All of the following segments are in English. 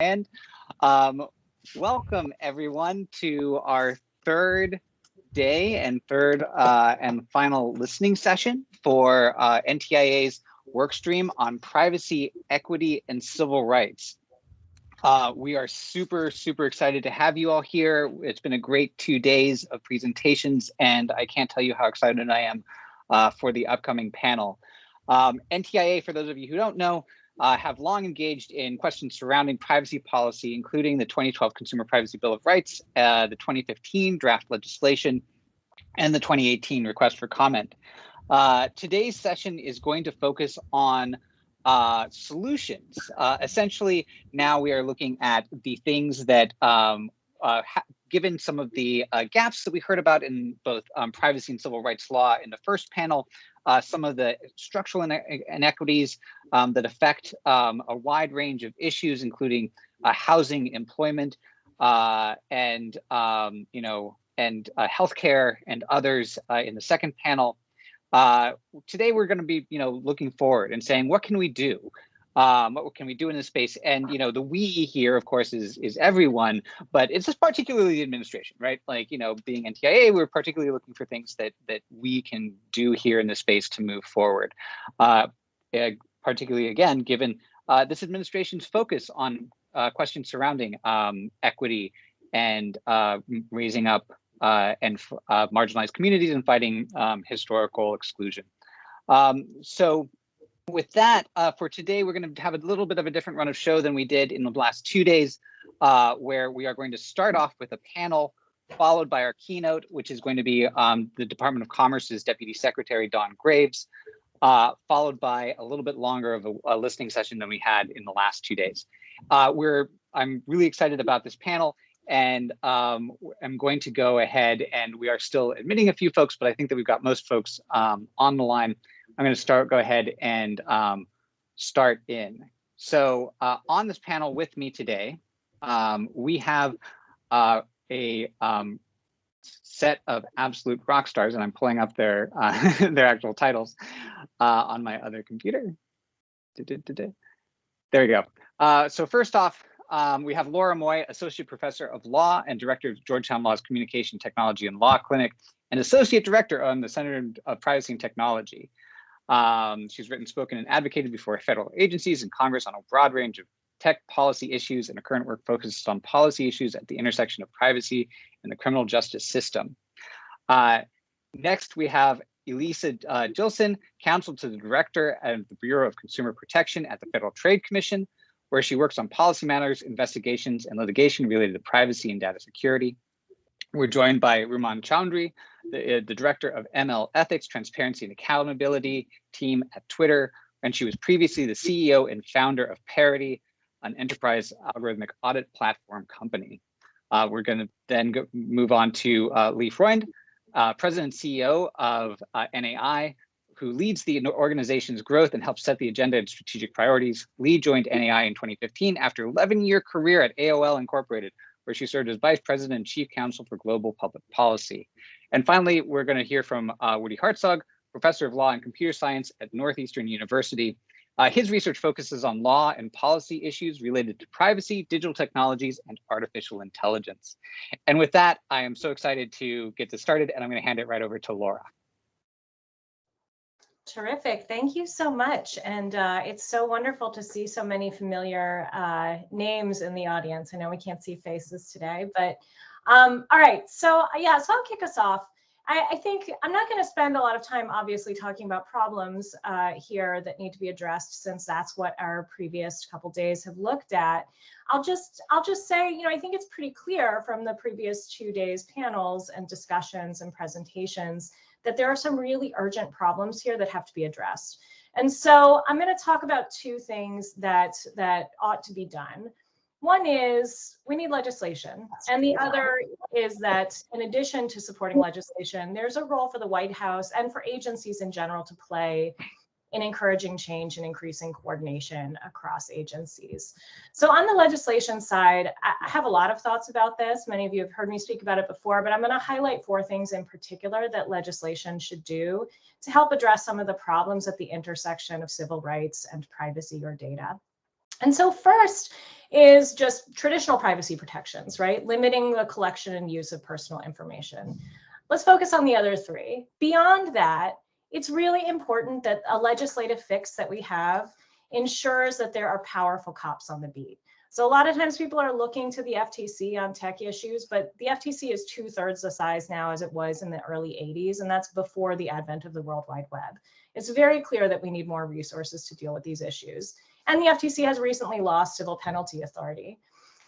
And welcome everyone to our third day and third and final listening session for NTIA's workstream on privacy, equity, and civil rights. We are super excited to have you all here. It's been a great 2 days of presentations, and I can't tell you how excited I am for the upcoming panel. NTIA, for those of you who don't know, have long engaged in questions surrounding privacy policy, including the 2012 Consumer Privacy Bill of Rights, the 2015 draft legislation, and the 2018 request for comment. Today's session is going to focus on solutions. Essentially, now we are looking at the things that, given some of the gaps that we heard about in both privacy and civil rights law in the first panel, some of the structural inequities that affect a wide range of issues, including housing, employment, and healthcare and others in the second panel. Today we're going to be, looking forward and saying, what can we do? What can we do in this space? And, the we here, of course, is everyone, but it's just particularly the administration, right? Like, being NTIA, we're particularly looking for things that we can do here in this space to move forward. Particularly, again, given this administration's focus on questions surrounding equity and raising up and marginalized communities and fighting historical exclusion. So with that, for today, we're going to have a little bit of a different run of show than we did in the last 2 days, where we are going to start off with a panel followed by our keynote, which is going to be the Department of Commerce's Deputy Secretary, Dawn Graves, followed by a little bit longer of a listening session than we had in the last 2 days. I'm really excited about this panel. And I'm going to go ahead, and we are still admitting a few folks, but I think that we've got most folks on the line. I'm going to go ahead and start in. So on this panel with me today, we have a set of absolute rock stars, and I'm pulling up their their actual titles on my other computer. There we go. So first off, we have Laura Moy, Associate Professor of Law and Director of Georgetown Law's Communication Technology and Law Clinic, and Associate Director on the Center of Privacy and Technology. She's written, spoken, and advocated before federal agencies and Congress on a broad range of tech policy issues, and her current work focuses on policy issues at the intersection of privacy and the criminal justice system. Next, we have Elisa Gilson, Counsel to the Director of the Bureau of Consumer Protection at the Federal Trade Commission, where she works on policy matters, investigations, and litigation related to privacy and data security. We're joined by Ruman Chaudhry, the Director of ML Ethics, Transparency, and Accountability team at Twitter, and she was previously the CEO and founder of Parity, an enterprise algorithmic audit platform company. We're going to then move on to Lee Freund, President and CEO of NAI, who leads the organization's growth and helps set the agenda and strategic priorities. Lee joined NAI in 2015 after an 11-year career at AOL Incorporated, where she served as Vice President and Chief Counsel for Global Public Policy. And finally, we're going to hear from Woody Hartzog, Professor of Law and Computer Science at Northeastern University. His research focuses on law and policy issues related to privacy, digital technologies, and artificial intelligence. And with that, I am so excited to get this started, and I'm going to hand it right over to Laura. Terrific. Thank you so much. And it's so wonderful to see so many familiar names in the audience. I know we can't see faces today, but all right. So yeah, so I'll kick us off. I think I'm not going to spend a lot of time, obviously, talking about problems here that need to be addressed, since that's what our previous couple days have looked at. I'll just say, I think it's pretty clear from the previous 2 days panels and discussions and presentations that there are some really urgent problems here that have to be addressed. And so I'm going to talk about 2 things that ought to be done. One is we need legislation, and the other is that in addition to supporting legislation, there's a role for the White House and for agencies in general to play in encouraging change and increasing coordination across agencies. So on the legislation side, I have a lot of thoughts about this. Many of you have heard me speak about it before, but I'm going to highlight 4 things in particular that legislation should do to help address some of the problems at the intersection of civil rights and privacy or data. And so first is just traditional privacy protections, right? Limiting the collection and use of personal information. Let's focus on the other three. Beyond that, it's really important that a legislative fix that we have ensures that there are powerful cops on the beat. So a lot of times people are looking to the FTC on tech issues, but the FTC is 2/3 the size now as it was in the early 80s, and that's before the advent of the World Wide Web. It's very clear that we need more resources to deal with these issues. And the FTC has recently lost civil penalty authority.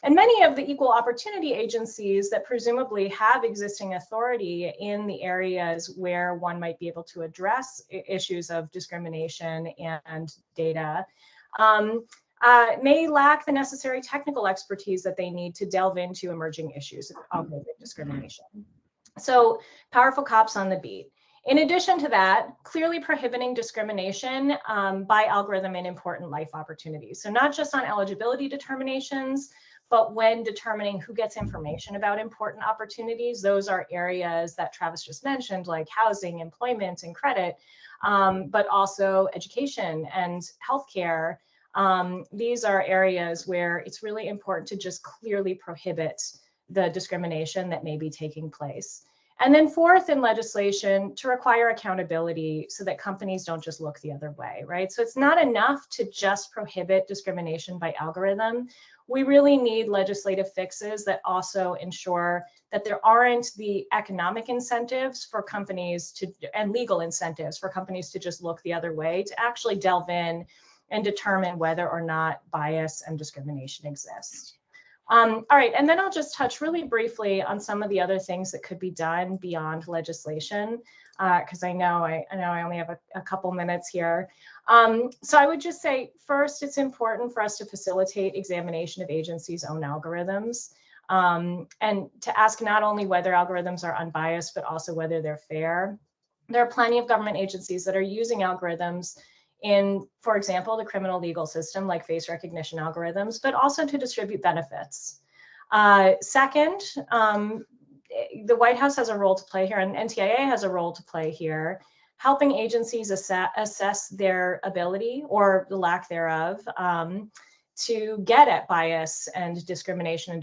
And many of the equal opportunity agencies that presumably have existing authority in the areas where one might be able to address issues of discrimination and data may lack the necessary technical expertise that they need to delve into emerging issues of algorithmic discrimination. So powerful cops on the beat. In addition to that, clearly prohibiting discrimination by algorithm in important life opportunities. So not just on eligibility determinations, but when determining who gets information about important opportunities. Those are areas that Travis just mentioned, like housing, employment, and credit, but also education and healthcare. These are areas where it's really important to just clearly prohibit the discrimination that may be taking place. And then fourth, in legislation, to require accountability so that companies don't just look the other way, right? So it's not enough to just prohibit discrimination by algorithm. We really need legislative fixes that also ensure that there aren't the economic incentives for companies to, and legal incentives for companies to just look the other way, to actually delve in and determine whether or not bias and discrimination exist. All right, and then I'll just touch really briefly on some of the other things that could be done beyond legislation, because I know I only have a couple minutes here. So I would just say, first, it's important for us to facilitate examination of agencies' own algorithms, and to ask not only whether algorithms are unbiased, but also whether they're fair. There are plenty of government agencies that are using algorithms in, for example, the criminal legal system, like face recognition algorithms, but also to distribute benefits. Second, the White House has a role to play here, and NTIA has a role to play here, helping agencies assess their ability or the lack thereof to get at bias and discrimination and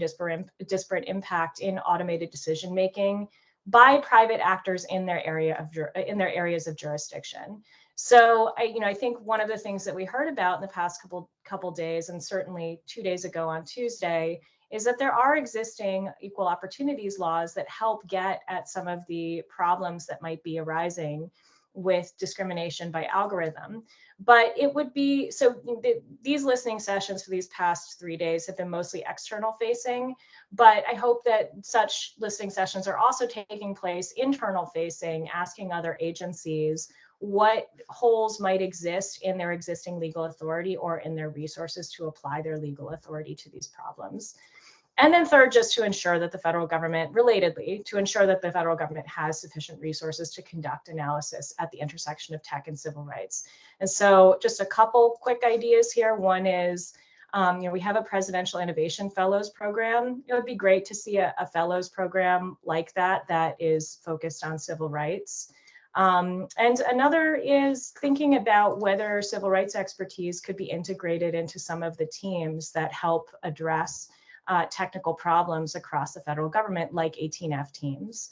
disparate impact in automated decision making by private actors in their areas of jurisdiction. So I think one of the things that we heard about in the past couple days, and certainly 2 days ago on Tuesday, is that there are existing equal opportunities laws that help get at some of the problems that might be arising with discrimination by algorithm. But it would be, so these listening sessions for these past 3 days have been mostly external facing, but I hope that such listening sessions are also taking place internal facing, asking other agencies what holes might exist in their existing legal authority or in their resources to apply their legal authority to these problems. And then third, just to ensure that the federal government, relatedly, to ensure that the federal government has sufficient resources to conduct analysis at the intersection of tech and civil rights. And so just a couple quick ideas here. One is, we have a Presidential Innovation Fellows program. It would be great to see a fellows program like that is focused on civil rights. And another is thinking about whether civil rights expertise could be integrated into some of the teams that help address technical problems across the federal government, like 18F teams.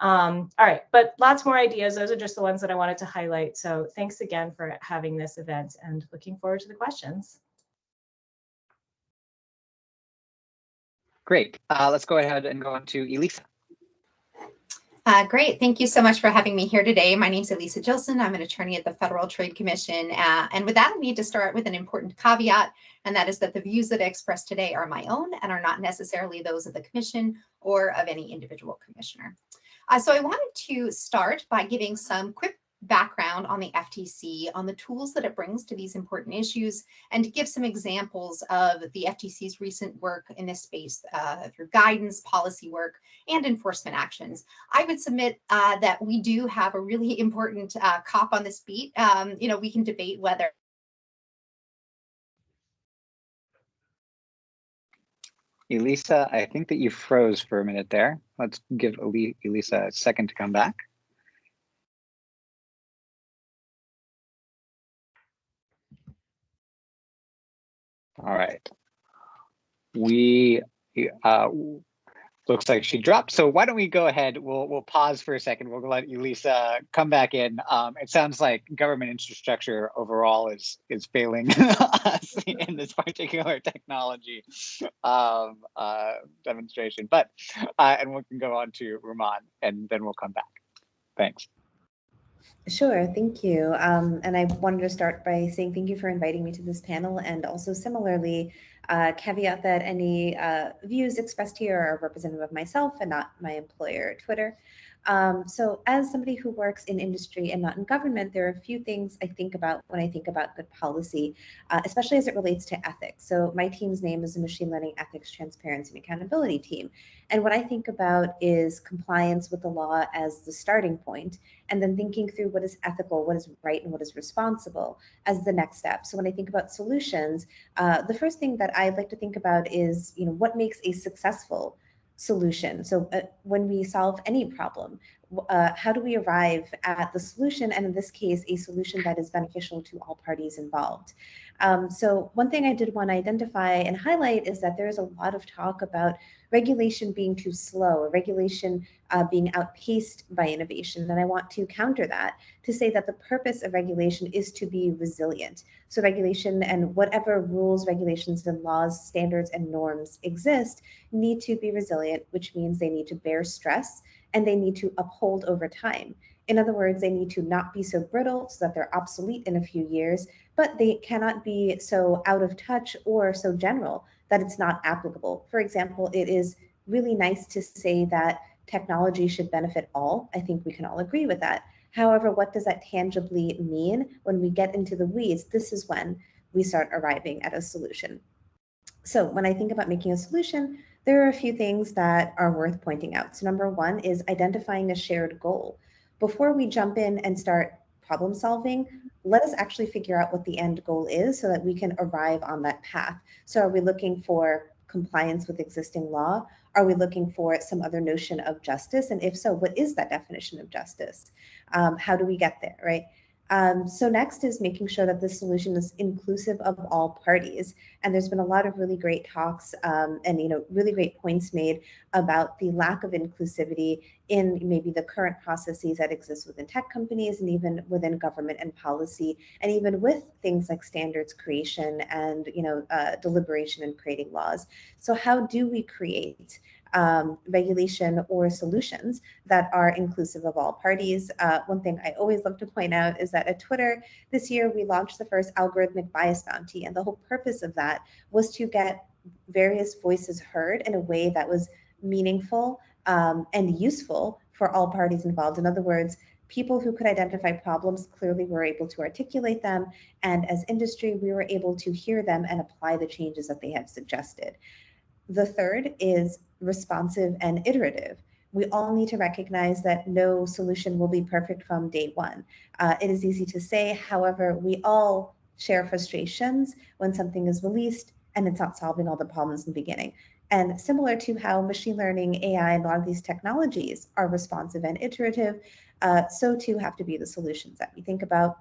All right, but lots more ideas. Those are just the ones that I wanted to highlight. So thanks again for having this event and looking forward to the questions. Great. Let's go ahead and go on to Elisa. Great. Thank you so much for having me here today. My name is Elisa Gilson. I'm an attorney at the Federal Trade Commission. And with that, I need to start with an important caveat, and that is that the views that I express today are my own and are not necessarily those of the Commission or of any individual commissioner. So I wanted to start by giving some quick background on the FTC, on the tools that it brings to these important issues, and to give some examples of the FTC's recent work in this space through guidance, policy work, and enforcement actions. I would submit that we do have a really important cop on this beat. We can debate whether Elisa, I think that you froze for a minute there. Let's give Elisa a second to come back. All right. We looks like she dropped. So why don't we go ahead? We'll pause for a second. We'll let Elisa come back in. It sounds like government infrastructure overall is failing us in this particular technology demonstration. But and we can go on to Ruman, and then we'll come back. Thanks. Sure, thank you. And I wanted to start by saying thank you for inviting me to this panel, and also similarly, caveat that any views expressed here are representative of myself and not my employer, Twitter. So as somebody who works in industry and not in government, there are a few things I think about when I think about good policy, especially as it relates to ethics. So my team's name is the Machine Learning Ethics, Transparency, and Accountability team. And what I think about is compliance with the law as the starting point, and then thinking through what is ethical, what is right, and what is responsible as the next step. So when I think about solutions, the first thing that I'd like to think about is, what makes a successful solution? So when we solve any problem, how do we arrive at the solution? And in this case, a solution that is beneficial to all parties involved. So one thing I did want to identify and highlight is that there is a lot of talk about regulation being too slow, or regulation being outpaced by innovation. And I want to counter that to say that the purpose of regulation is to be resilient. So regulation and whatever rules, regulations, and laws, standards, and norms exist need to be resilient, which means they need to bear stress and they need to uphold over time. In other words, they need to not be so brittle so that they're obsolete in a few years, but they cannot be so out of touch or so general that it's not applicable. For example, it is really nice to say that technology should benefit all. I think we can all agree with that. However, what does that tangibly mean when we get into the weeds? This is when we start arriving at a solution. So when I think about making a solution, there are a few things that are worth pointing out. So number one is identifying a shared goal. Before we jump in and start problem solving, let us actually figure out what the end goal is so that we can arrive on that path. So are we looking for compliance with existing law? Are we looking for some other notion of justice? And if so, what is that definition of justice? How do we get there, right? So next is making sure that the solution is inclusive of all parties. And there's been a lot of really great talks and really great points made about the lack of inclusivity in maybe the current processes that exist within tech companies and even within government and policy, and even with things like standards creation and deliberation and creating laws. So how do we create regulation or solutions that are inclusive of all parties? One thing I always love to point out is that at Twitter this year, we launched the first algorithmic bias bounty. And the whole purpose of that was to get various voices heard in a way that was meaningful and useful for all parties involved. In other words, people who could identify problems clearly were able to articulate them. And as industry, we were able to hear them and apply the changes that they have suggested. The third is responsive and iterative. We all need to recognize that no solution will be perfect from day one. It is easy to say, however, we all share frustrations when something is released and it's not solving all the problems in the beginning. And similar to how machine learning, AI, and a lot of these technologies are responsive and iterative, so too have to be the solutions that we think about.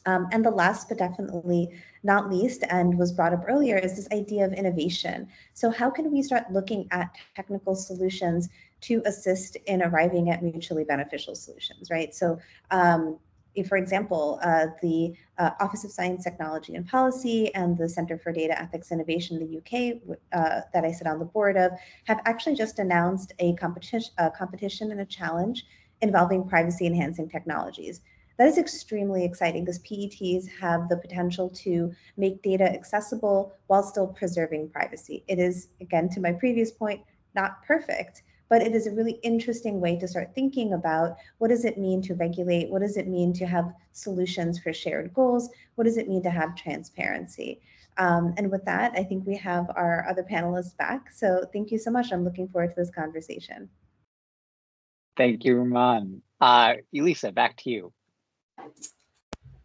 And the last but definitely not least, and was brought up earlier, is this idea of innovation. So how can we start looking at technical solutions to assist in arriving at mutually beneficial solutions, right? So if, for example, the Office of Science, Technology and Policy and the Center for Data Ethics Innovation in the UK that I sit on the board of have actually just announced a competition and a challenge involving privacy enhancing technologies. That is extremely exciting because PETs have the potential to make data accessible while still preserving privacy. It is, again, to my previous point, not perfect, but it is a really interesting way to start thinking about what does it mean to regulate? What does it mean to have solutions for shared goals? What does it mean to have transparency? And with that, I think we have our other panelists back. So thank you so much. I'm looking forward to this conversation. Thank you, Ruman. Elisa, back to you.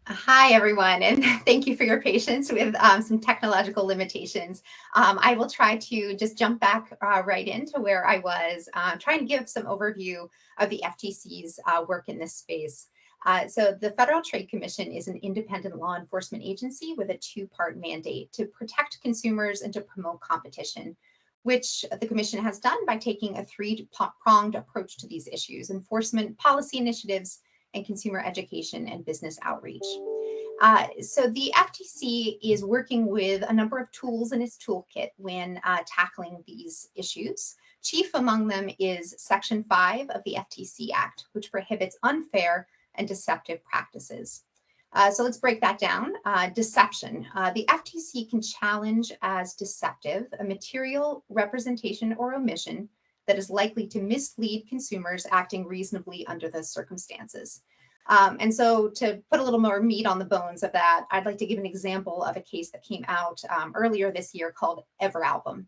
Hi, everyone, and thank you for your patience with some technological limitations. I will try to just jump back right into where I was trying to give some overview of the FTC's work in this space. So the Federal Trade Commission is an independent law enforcement agency with a two-part mandate to protect consumers and to promote competition, which the Commission has done by taking a three-pronged approach to these issues: enforcement, policy initiatives, and consumer education and business outreach. So the FTC is working with a number of tools in its toolkit when tackling these issues. Chief among them is Section 5 of the FTC Act, which prohibits unfair and deceptive practices. So let's break that down. Deception. The FTC can challenge as deceptive a material, representation, or omission that is likely to mislead consumers acting reasonably under the circumstances. And so to put a little more meat on the bones of that, I'd like to give an example of a case that came out earlier this year called Everalbum.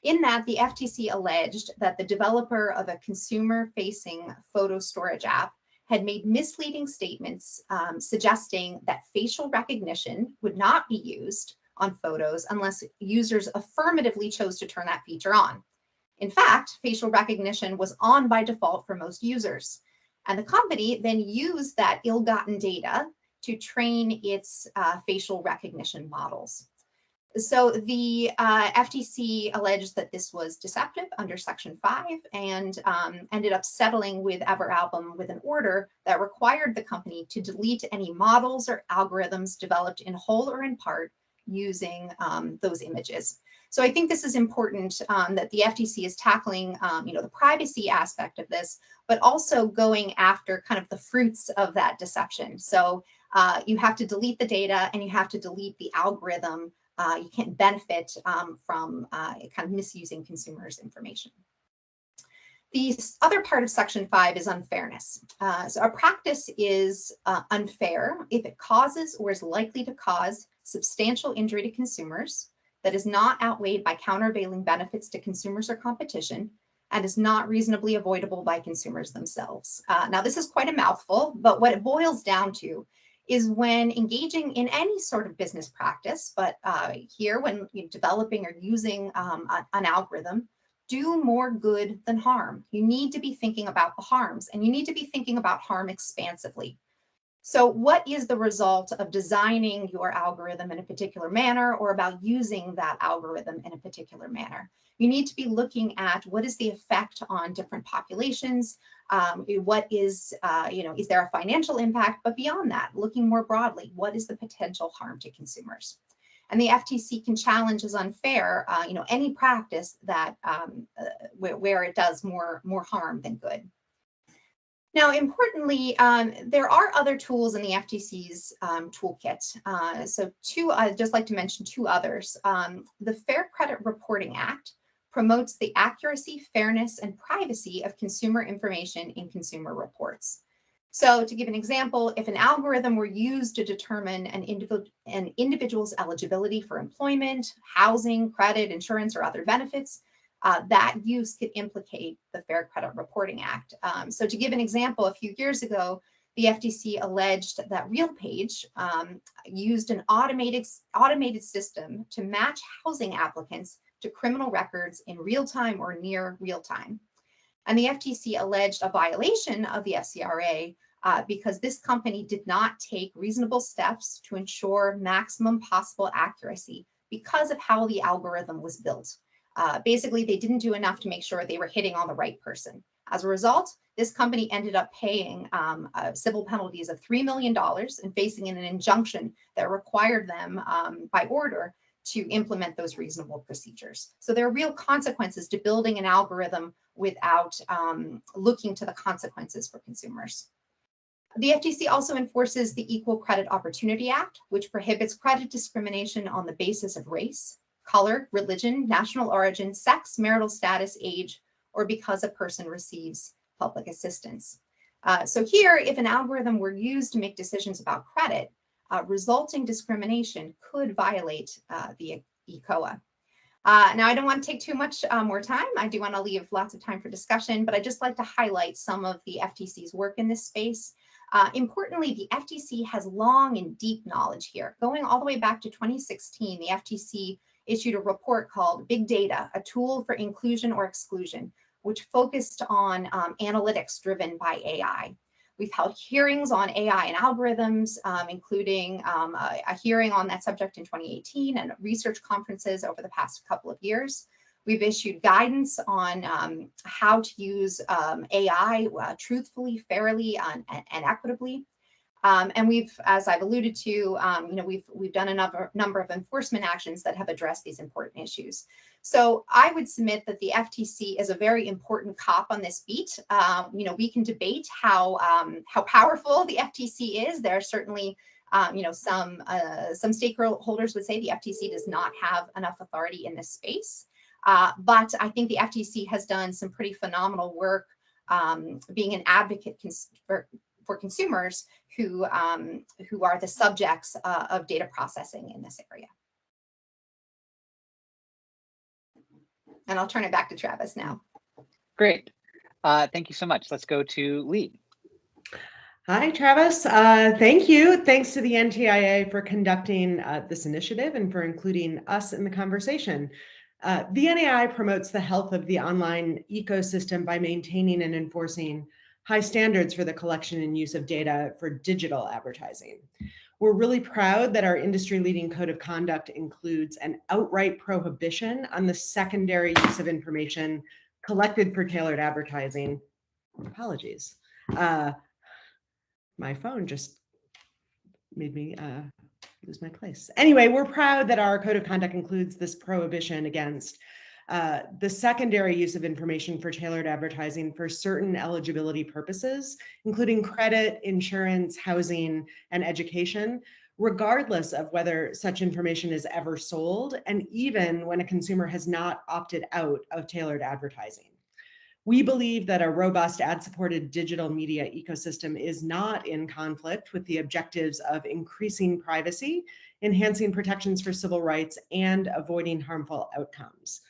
In that, the FTC alleged that the developer of a consumer-facing photo storage app had made misleading statements suggesting that facial recognition would not be used on photos unless users affirmatively chose to turn that feature on. In fact, facial recognition was on by default for most users. And the company then used that ill-gotten data to train its facial recognition models. So the FTC alleged that this was deceptive under Section 5 and ended up settling with Everalbum with an order that required the company to delete any models or algorithms developed in whole or in part using those images. So I think this is important that the FTC is tackling the privacy aspect of this, but also going after kind of the fruits of that deception. So you have to delete the data and you have to delete the algorithm. You can't benefit from kind of misusing consumers' information. The other part of Section 5 is unfairness. So a practice is unfair if it causes or is likely to cause substantial injury to consumers that is not outweighed by countervailing benefits to consumers or competition and is not reasonably avoidable by consumers themselves. Now, this is quite a mouthful, but what it boils down to is when engaging in any sort of business practice, but here when you're developing or using an algorithm, do more good than harm. You need to be thinking about the harms, and you need to be thinking about harm expansively. So what is the result of designing your algorithm in a particular manner or about using that algorithm in a particular manner? You need to be looking at what is the effect on different populations, what is, is there a financial impact, but beyond that, looking more broadly, what is the potential harm to consumers? And the FTC can challenge as unfair, any practice that where it does more harm than good. Now, importantly, there are other tools in the FTC's toolkit. So I'd just like to mention two others. The Fair Credit Reporting Act promotes the accuracy, fairness, and privacy of consumer information in consumer reports. So to give an example, if an algorithm were used to determine an individual's eligibility for employment, housing, credit, insurance, or other benefits, that use could implicate the Fair Credit Reporting Act. So to give an example, a few years ago, the FTC alleged that RealPage used an automated system to match housing applicants to criminal records in real time or near real time. And the FTC alleged a violation of the FCRA because this company did not take reasonable steps to ensure maximum possible accuracy because of how the algorithm was built. Basically, they didn't do enough to make sure they were hitting on the right person. As a result, this company ended up paying civil penalties of $3 million and facing an injunction that required them by order to implement those reasonable procedures. So there are real consequences to building an algorithm without looking to the consequences for consumers. The FTC also enforces the Equal Credit Opportunity Act, which prohibits credit discrimination on the basis of race, color, religion, national origin, sex, marital status, age, or because a person receives public assistance. So here, if an algorithm were used to make decisions about credit, resulting discrimination could violate the ECOA. Now, I don't want to take too much more time. I do want to leave lots of time for discussion, but I'd just like to highlight some of the FTC's work in this space. Importantly, the FTC has long and deep knowledge here. Going all the way back to 2016, the FTC issued a report called Big Data, a tool for inclusion or exclusion, which focused on analytics driven by AI. We've held hearings on AI and algorithms, including a hearing on that subject in 2018 and research conferences over the past couple of years. We've issued guidance on how to use AI truthfully, fairly, and equitably. And we've, as I've alluded to, we've done a number of enforcement actions that have addressed these important issues. So I would submit that the FTC is a very important cop on this beat. We can debate how powerful the FTC is. There are certainly, some stakeholders would say the FTC does not have enough authority in this space. But I think the FTC has done some pretty phenomenal work being an advocate for consumers who are the subjects of data processing in this area. And I'll turn it back to Travis now. Great. Thank you so much. Let's go to Lee. Hi, Travis. Thank you. Thanks to the NTIA for conducting this initiative and for including us in the conversation. The NAI promotes the health of the online ecosystem by maintaining and enforcing high standards for the collection and use of data for digital advertising. We're really proud that our industry-leading code of conduct includes an outright prohibition on the secondary use of information collected for tailored advertising. Apologies. My phone just made me lose my place. Anyway, we're proud that our code of conduct includes this prohibition against the secondary use of information for tailored advertising for certain eligibility purposes, including credit, insurance, housing, and education, regardless of whether such information is ever sold, and even when a consumer has not opted out of tailored advertising. We believe that a robust ad-supported digital media ecosystem is not in conflict with the objectives of increasing privacy, enhancing protections for civil rights, and avoiding harmful outcomes.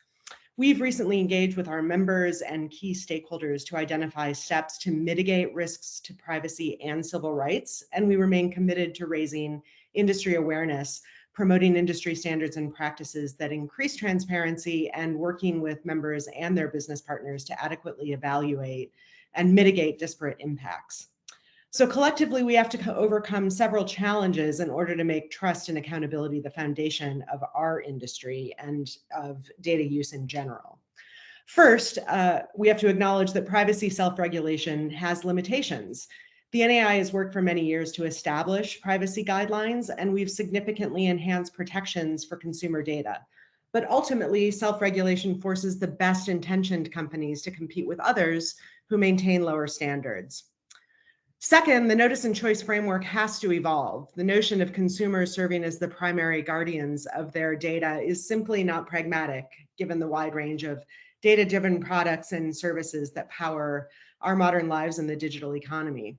We've recently engaged with our members and key stakeholders to identify steps to mitigate risks to privacy and civil rights, and we remain committed to raising industry awareness, promoting industry standards and practices that increase transparency, and working with members and their business partners to adequately evaluate and mitigate disparate impacts. So collectively, we have to overcome several challenges in order to make trust and accountability the foundation of our industry and of data use in general. First, we have to acknowledge that privacy self-regulation has limitations. The NAI has worked for many years to establish privacy guidelines, and we've significantly enhanced protections for consumer data. But ultimately, self-regulation forces the best-intentioned companies to compete with others who maintain lower standards. Second, the notice and choice framework has to evolve. The notion of consumers serving as the primary guardians of their data is simply not pragmatic, given the wide range of data-driven products and services that power our modern lives in the digital economy.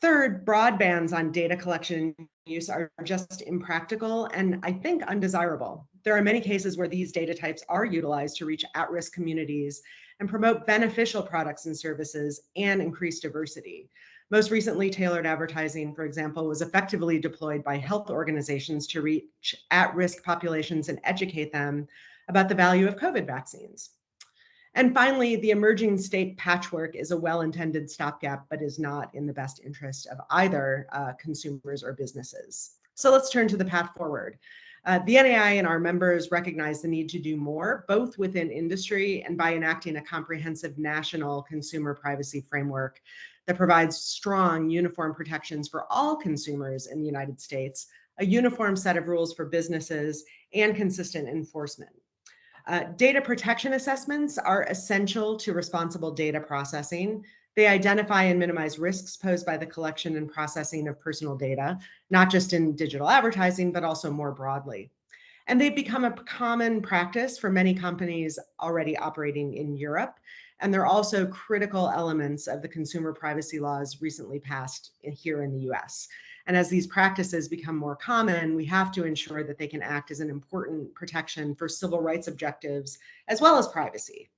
Third, broad bans on data collection and use are just impractical and I think undesirable. There are many cases where these data types are utilized to reach at-risk communities and promote beneficial products and services and increase diversity. Most recently, tailored advertising, for example, was effectively deployed by health organizations to reach at-risk populations and educate them about the value of COVID vaccines. And finally, the emerging state patchwork is a well-intended stopgap, but is not in the best interest of either consumers or businesses. So let's turn to the path forward. The NAI and our members recognize the need to do more, both within industry and by enacting a comprehensive national consumer privacy framework that provides strong, uniform protections for all consumers in the United States, a uniform set of rules for businesses, and consistent enforcement. Data protection assessments are essential to responsible data processing. They identify and minimize risks posed by the collection and processing of personal data, not just in digital advertising, but also more broadly. And they've become a common practice for many companies already operating in Europe. And they're also critical elements of the consumer privacy laws recently passed here in the US. And as these practices become more common, we have to ensure that they can act as an important protection for civil rights objectives, as well as privacy.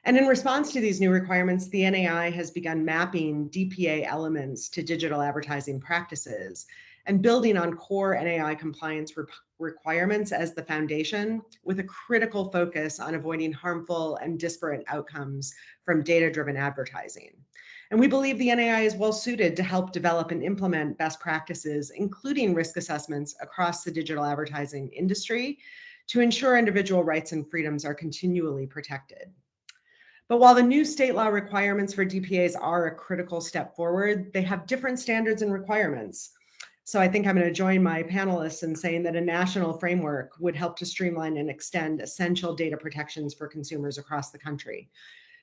And in response to these new requirements, the NAI has begun mapping DPA elements to digital advertising practices and building on core NAI compliance requirements as the foundation, with a critical focus on avoiding harmful and disparate outcomes from data-driven advertising. And we believe the NAI is well suited to help develop and implement best practices, including risk assessments across the digital advertising industry, to ensure individual rights and freedoms are continually protected. But while the new state law requirements for DPAs are a critical step forward, they have different standards and requirements. So I think I'm going to join my panelists in saying that a national framework would help to streamline and extend essential data protections for consumers across the country.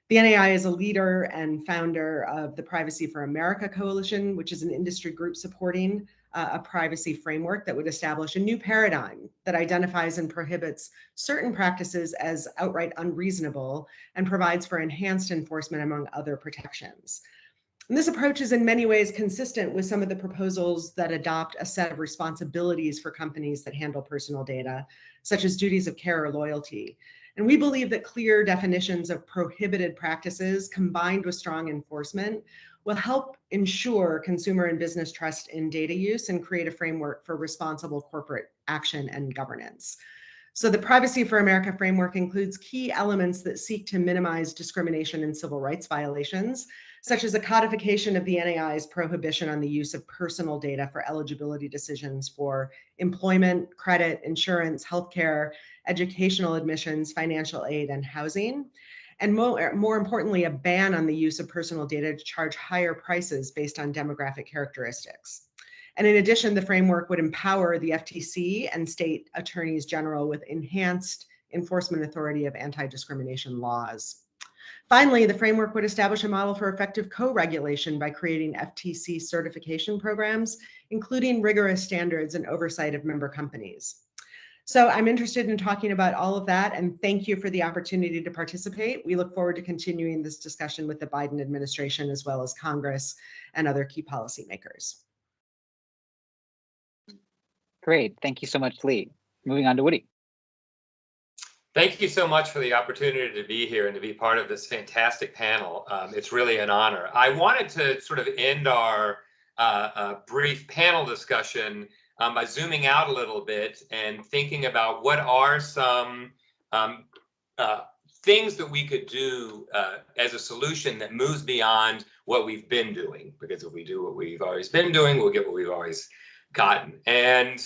The NAI is a leader and founder of the Privacy for America Coalition, which is an industry group supporting a privacy framework that would establish a new paradigm that identifies and prohibits certain practices as outright unreasonable and provides for enhanced enforcement among other protections. And this approach is in many ways consistent with some of the proposals that adopt a set of responsibilities for companies that handle personal data, such as duties of care or loyalty. And we believe that clear definitions of prohibited practices combined with strong enforcement will help ensure consumer and business trust in data use and create a framework for responsible corporate action and governance. So the Privacy for America framework includes key elements that seek to minimize discrimination and civil rights violations, such as a codification of the NAI's prohibition on the use of personal data for eligibility decisions for employment, credit, insurance, healthcare, educational admissions, financial aid, and housing. And more importantly, a ban on the use of personal data to charge higher prices based on demographic characteristics. And in addition, the framework would empower the FTC and state attorneys general with enhanced enforcement authority of anti-discrimination laws. Finally, the framework would establish a model for effective co-regulation by creating FTC certification programs, including rigorous standards and oversight of member companies. So I'm interested in talking about all of that, and thank you for the opportunity to participate. We look forward to continuing this discussion with the Biden administration, as well as Congress and other key policymakers. Great, thank you so much, Lee. Moving on to Woody. Thank you so much for the opportunity to be here and to be part of this fantastic panel. It's really an honor. I wanted to sort of end our brief panel discussion by zooming out a little bit and thinking about what are some things that we could do as a solution that moves beyond what we've been doing. Because if we do what we've always been doing, we'll get what we've always gotten. And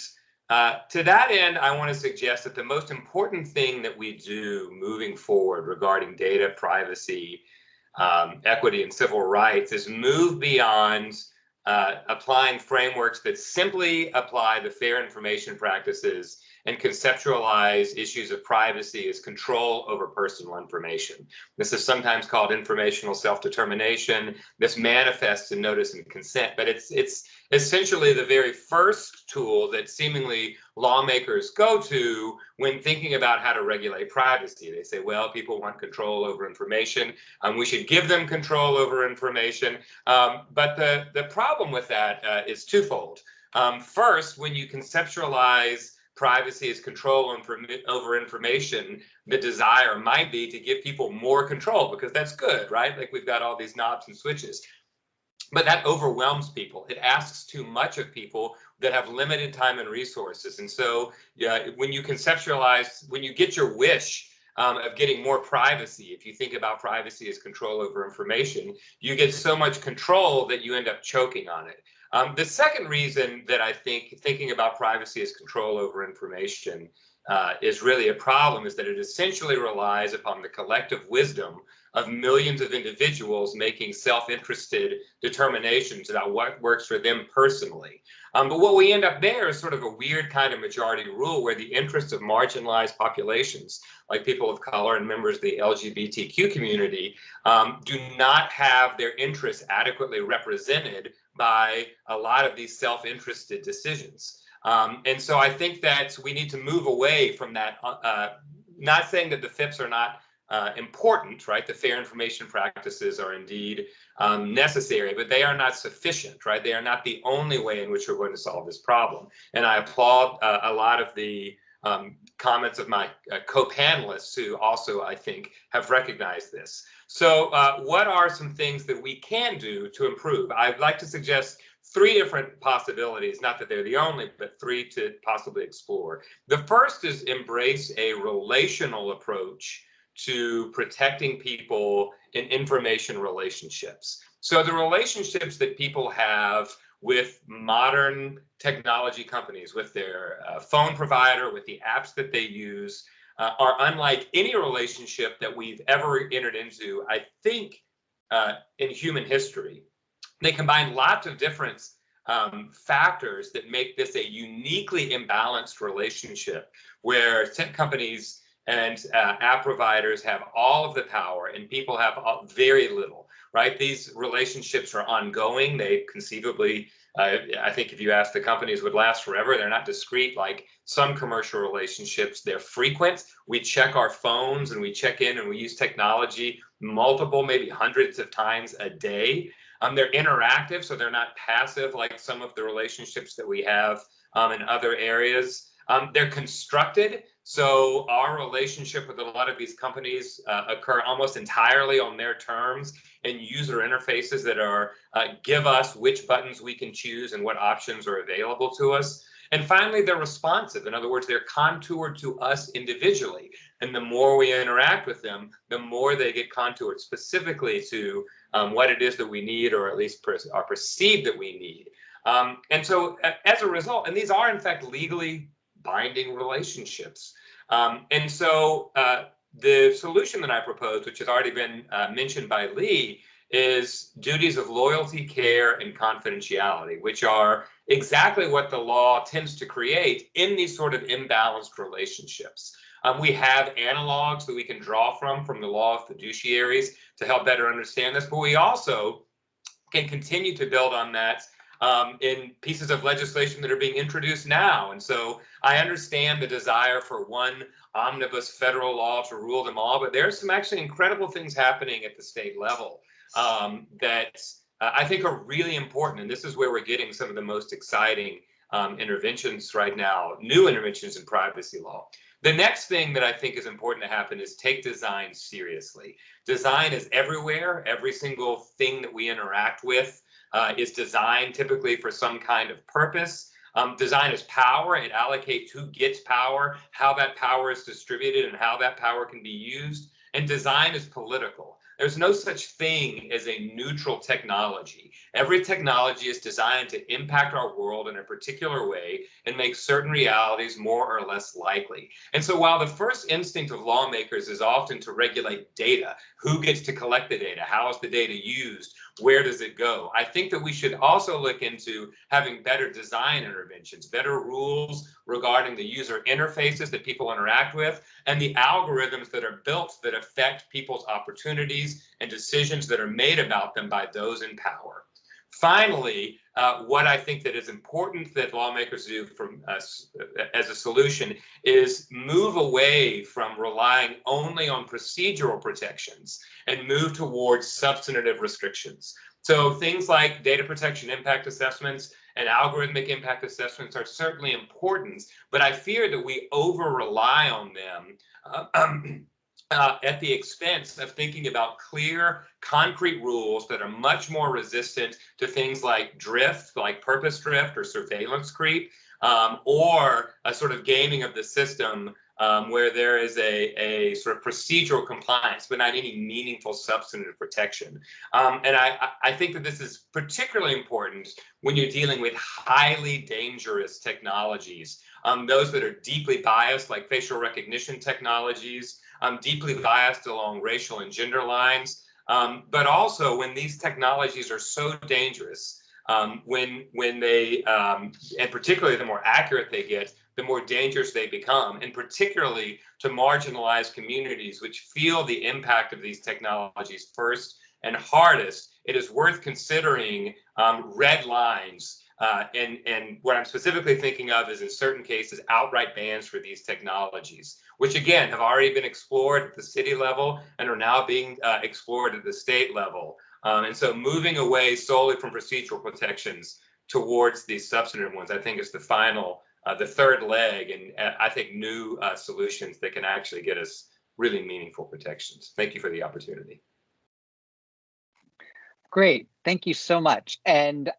to that end, I want to suggest that the most important thing that we do moving forward regarding data privacy, equity, and civil rights is move beyond applying frameworks that simply apply the fair information practices and conceptualize issues of privacy as control over personal information. This is sometimes called informational self-determination. This manifests in notice and consent, but it's essentially the very first tool that seemingly lawmakers go to when thinking about how to regulate privacy. They say, well, people want control over information. We should give them control over information. But the problem with that is twofold. First, when you conceptualize privacy as control over information, the desire might be to give people more control because that's good, right? Like we've got all these knobs and switches. But that overwhelms people. It asks too much of people that have limited time and resources. And so when you conceptualize, when you get your wish of getting more privacy, if you think about privacy as control over information, you get so much control that you end up choking on it. The second reason that I think thinking about privacy as control over information is really a problem is that it essentially relies upon the collective wisdom of millions of individuals making self-interested determinations about what works for them personally. But what we end up there is sort of a weird kind of majority rule where the interests of marginalized populations, like people of color and members of the LGBTQ community, do not have their interests adequately represented by a lot of these self-interested decisions. And so I think that we need to move away from that, not saying that the FIPS are not important, right? The fair information practices are indeed necessary, but they are not sufficient, right? They are not the only way in which we're going to solve this problem. And I applaud a lot of the comments of my co-panelists who also, I think, have recognized this. So what are some things that we can do to improve? I'd like to suggest three different possibilities, not that they're the only, but three to possibly explore. The first is embrace a relational approach to protecting people in information relationships. So the relationships that people have with modern technology companies, with their phone provider, with the apps that they use, are unlike any relationship that we've ever entered into, I think, in human history. They combine lots of different factors that make this a uniquely imbalanced relationship, where tech companies and app providers have all of the power and people have very little, right? These relationships are ongoing. They conceivably, I think if you ask the companies, would last forever. They're not discrete like some commercial relationships. They're frequent. We check our phones and we check in and we use technology multiple, maybe hundreds of times a day. They're interactive, so they're not passive like some of the relationships that we have in other areas. They're constructed, so our relationship with a lot of these companies occur almost entirely on their terms and user interfaces that are give us which buttons we can choose and what options are available to us. And finally, they're responsive. In other words, they're contoured to us individually. And the more we interact with them, the more they get contoured specifically to what it is that we need, or at least are perceived that we need. And so as a result, and these are in fact legally binding relationships. And so the solution that I proposed, which has already been mentioned by Lee, is duties of loyalty, care, and confidentiality, which are exactly what the law tends to create in these sort of imbalanced relationships. We have analogs that we can draw from the law of fiduciaries to help better understand this, but we also can continue to build on that in pieces of legislation that are being introduced now. And so I understand the desire for one omnibus federal law to rule them all, but there's some actually incredible things happening at the state level that I think are really important. And this is where we're getting some of the most exciting interventions right now, new interventions in privacy law. The next thing that I think is important to happen is take design seriously. Design is everywhere. Every single thing that we interact with is designed typically for some kind of purpose. Design is power. It allocates who gets power, how that power is distributed, and how that power can be used. And design is political. There's no such thing as a neutral technology. Every technology is designed to impact our world in a particular way and make certain realities more or less likely. And so while the first instinct of lawmakers is often to regulate data, who gets to collect the data, how is the data used, where does it go, I think that we should also look into having better design interventions, better rules regarding the user interfaces that people interact with, and the algorithms that are built that affect people's opportunities and decisions that are made about them by those in power. Finally, what I think that is important that lawmakers do from us as a solution is move away from relying only on procedural protections and move towards substantive restrictions. So things like data protection impact assessments and algorithmic impact assessments are certainly important, but I fear that we over-rely on them at the expense of thinking about clear, concrete rules that are much more resistant to things like drift, like purpose drift or surveillance creep, or a sort of gaming of the system where there is a sort of procedural compliance, but not any meaningful substantive protection. And I think that this is particularly important when you're dealing with highly dangerous technologies, those that are deeply biased, like facial recognition technologies, deeply biased along racial and gender lines, but also when these technologies are so dangerous, when they, and particularly the more accurate they get, the more dangerous they become, and particularly to marginalized communities which feel the impact of these technologies first and hardest, it is worth considering red lines. And what I'm specifically thinking of is, in certain cases, outright bans for these technologies, which again have already been explored at the city level and are now being explored at the state level. And so moving away solely from procedural protections towards these substantive ones, I think is the final, the third leg, and I think new solutions that can actually get us really meaningful protections. Thank you for the opportunity. Great, thank you so much. And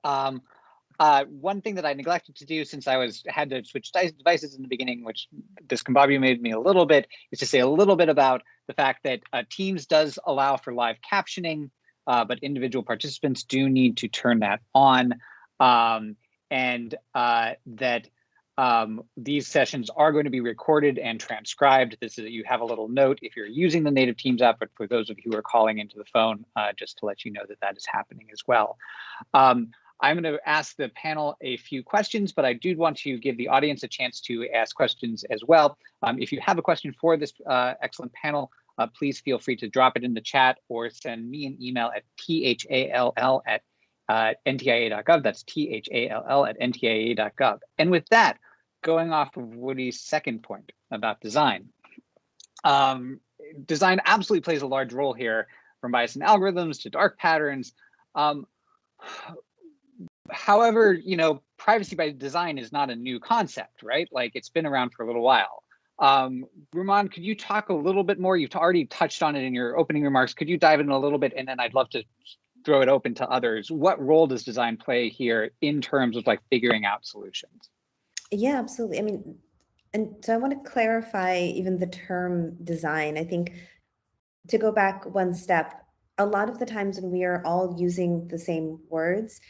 one thing that I neglected to do since I had to switch devices in the beginning, which discombobulated me a little bit, is to say a little bit about the fact that Teams does allow for live captioning, but individual participants do need to turn that on, and that these sessions are going to be recorded and transcribed. You have a little note if you're using the native Teams app, but for those of you who are calling into the phone, just to let you know that that is happening as well. I'm going to ask the panel a few questions, but I do want to give the audience a chance to ask questions as well. If you have a question for this excellent panel, please feel free to drop it in the chat or send me an email at thall@ntia.gov. That's thall@ntia.gov. And with that, going off of Woody's second point about design, design absolutely plays a large role here, from bias in algorithms to dark patterns. However, privacy by design is not a new concept, right? Like, it's been around for a little while. Rumaan, could you talk a little bit more? You've already touched on it in your opening remarks. Could you dive in a little bit? And then I'd love to throw it open to others. What role does design play here in terms of like figuring out solutions? Yeah, absolutely. I mean, and so I want to clarify even the term design. I think to go back one step, a lot of the times when we are all using the same words,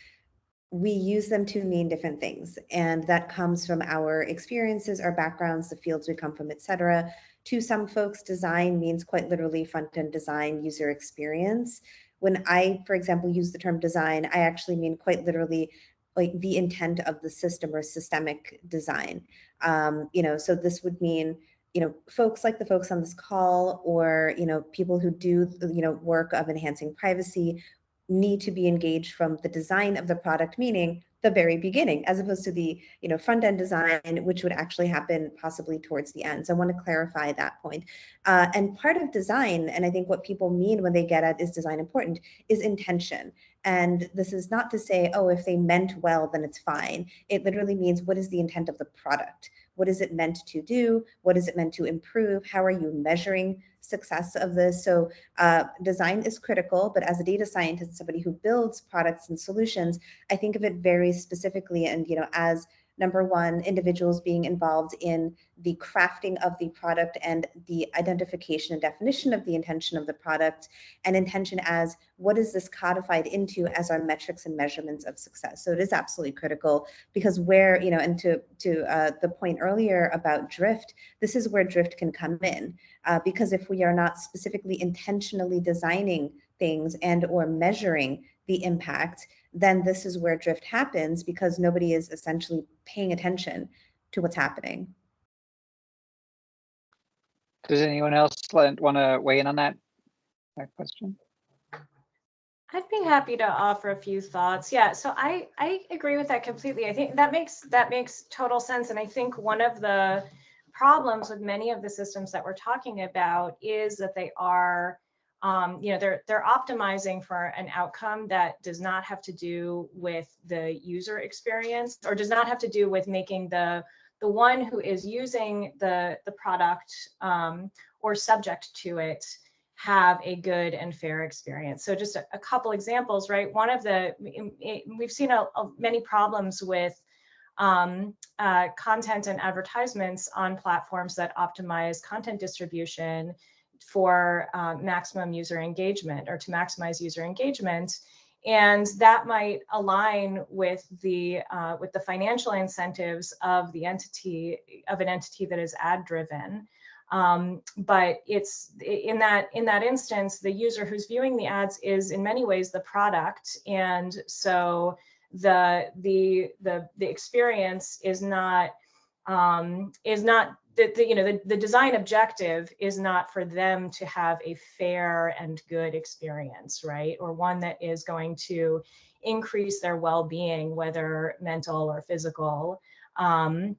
we use them to mean different things. And that comes from our experiences, our backgrounds, the fields we come from, et cetera. To some folks, design means quite literally front-end design, user experience. When I, for example, use the term design, I actually mean quite literally like the intent of the system or systemic design. So this would mean, folks like the folks on this call, or, people who do, work of enhancing privacy, need to be engaged from the design of the product, meaning the very beginning, as opposed to the front end design, which would actually happen possibly towards the end. So I want to clarify that point. And part of design, and I think what people mean when they get at is design important, is intention. And this is not to say, oh, if they meant well, then it's fine. It literally means, what is the intent of the product? What is it meant to do? What is it meant to improve? How are you measuring success of this? So design is critical, but as a data scientist, somebody who builds products and solutions, I think of it very specifically, and as number one, individuals being involved in the crafting of the product and the identification and definition of the intention of the product, and intention as what is this codified into as our metrics and measurements of success. So it is absolutely critical, because where, and to the point earlier about drift, this is where drift can come in, because if we are not specifically intentionally designing things and or measuring the impact, then this is where drift happens, because nobody is essentially paying attention to what's happening. Does anyone else want to weigh in on that question? I'd be happy to offer a few thoughts. Yeah, so I agree with that completely. I think that makes total sense. And I think one of the problems with many of the systems that we're talking about is that they are they're optimizing for an outcome that does not have to do with the user experience, or does not have to do with making the one who is using the product or subject to it have a good and fair experience. So just a couple examples, right? One of we've seen many problems with content and advertisements on platforms that optimize content distribution for maximum user engagement, or to maximize user engagement, and that might align with the financial incentives of an entity that is ad driven. But it's in that instance, the user who's viewing the ads is in many ways the product, and so the experience is not the design objective is not for them to have a fair and good experience, right? Or one that is going to increase their well-being, whether mental or physical. That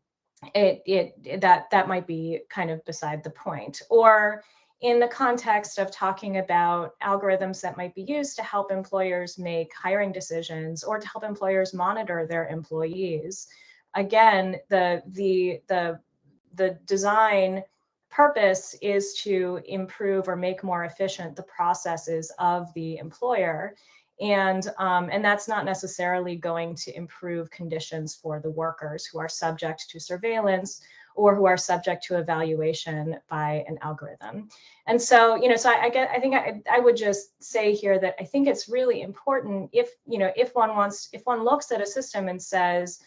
might be kind of beside the point. Or in the context of talking about algorithms that might be used to help employers make hiring decisions, or to help employers monitor their employees. Again, the design purpose is to improve or make more efficient the processes of the employer. And that's not necessarily going to improve conditions for the workers who are subject to surveillance or who are subject to evaluation by an algorithm. And so, so I think I would just say here that I think it's really important if one looks at a system and says,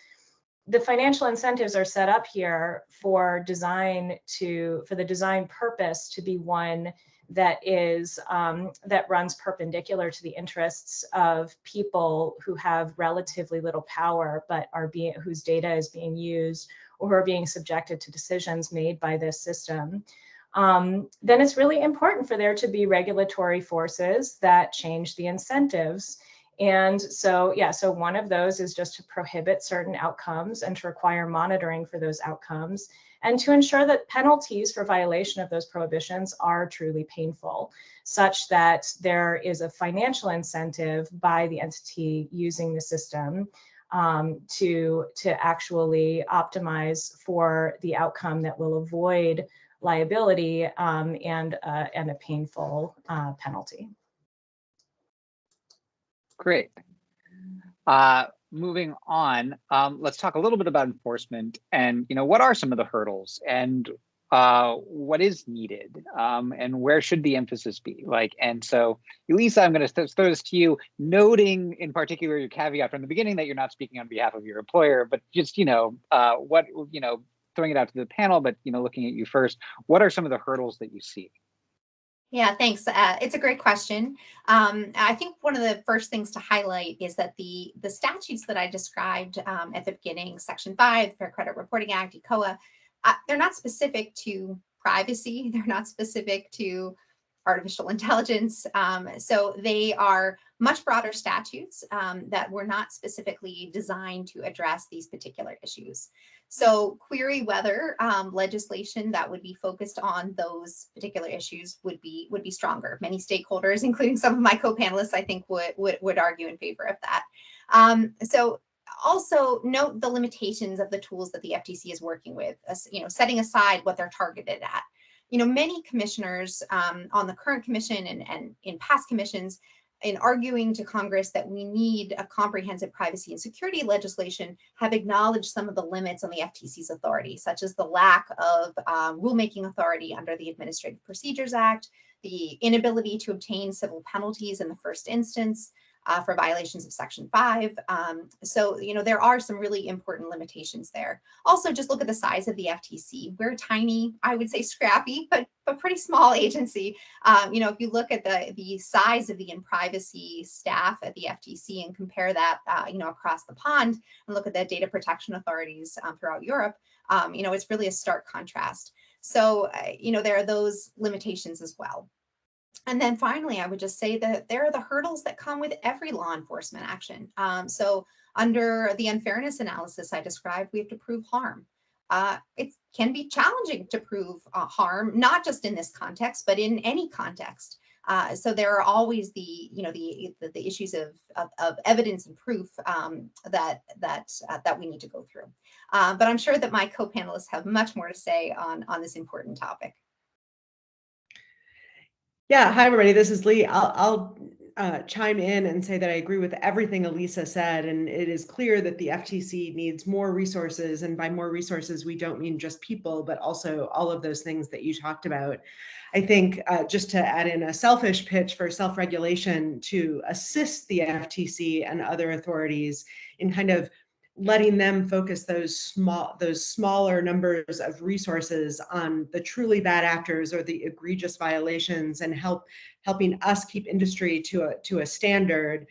the financial incentives are set up here for the design purpose to be one that is that runs perpendicular to the interests of people who have relatively little power, but whose data is being used or who are being subjected to decisions made by this system. Then it's really important for there to be regulatory forces that change the incentives. And so, so one of those is just to prohibit certain outcomes and to require monitoring for those outcomes, and to ensure that penalties for violation of those prohibitions are truly painful, such that there is a financial incentive by the entity using the system to actually optimize for the outcome that will avoid liability and a painful penalty. Great. Moving on, let's talk a little bit about enforcement and, what are some of the hurdles and what is needed and where should the emphasis be? And so, Elisa, I'm going to throw this to you, noting in particular your caveat from the beginning that you're not speaking on behalf of your employer, but just, throwing it out to the panel, but, looking at you first, what are some of the hurdles that you see? Yeah, thanks. It's a great question. I think one of the first things to highlight is that the statutes that I described at the beginning, Section 5, the Fair Credit Reporting Act, ECOA, they're not specific to privacy. They're not specific to artificial intelligence. So they are much broader statutes that were not specifically designed to address these particular issues. So query whether legislation that would be focused on those particular issues would be stronger. Many stakeholders, including some of my co-panelists, I think would argue in favor of that. So also note the limitations of the tools that the FTC is working with, setting aside what they're targeted at. Many commissioners on the current commission and in past commissions, in arguing to Congress that we need a comprehensive privacy and security legislation, have acknowledged some of the limits on the FTC's authority, such as the lack of rulemaking authority under the Administrative Procedures Act, the inability to obtain civil penalties in the first instance for violations of Section 5. So, there are some really important limitations there. Also, just look at the size of the FTC. We're a tiny, I would say scrappy, but pretty small agency. If you look at the size of the in-privacy staff at the FTC and compare that, across the pond, and look at the data protection authorities throughout Europe, it's really a stark contrast. So, there are those limitations as well. And then finally, I would just say that there are the hurdles that come with every law enforcement action. So under the unfairness analysis I described, we have to prove harm. It can be challenging to prove harm, not just in this context, but in any context. So there are always the issues of evidence and proof that we need to go through. But I'm sure that my co-panelists have much more to say on this important topic. Yeah, hi everybody, this is Lee. I'll chime in and say that I agree with everything Elisa said, and it is clear that the FTC needs more resources, and by more resources, we don't mean just people, but also all of those things that you talked about. I think just to add in a selfish pitch for self-regulation to assist the FTC and other authorities in kind of letting them focus those smaller numbers of resources on the truly bad actors or the egregious violations, and helping us keep industry to a standard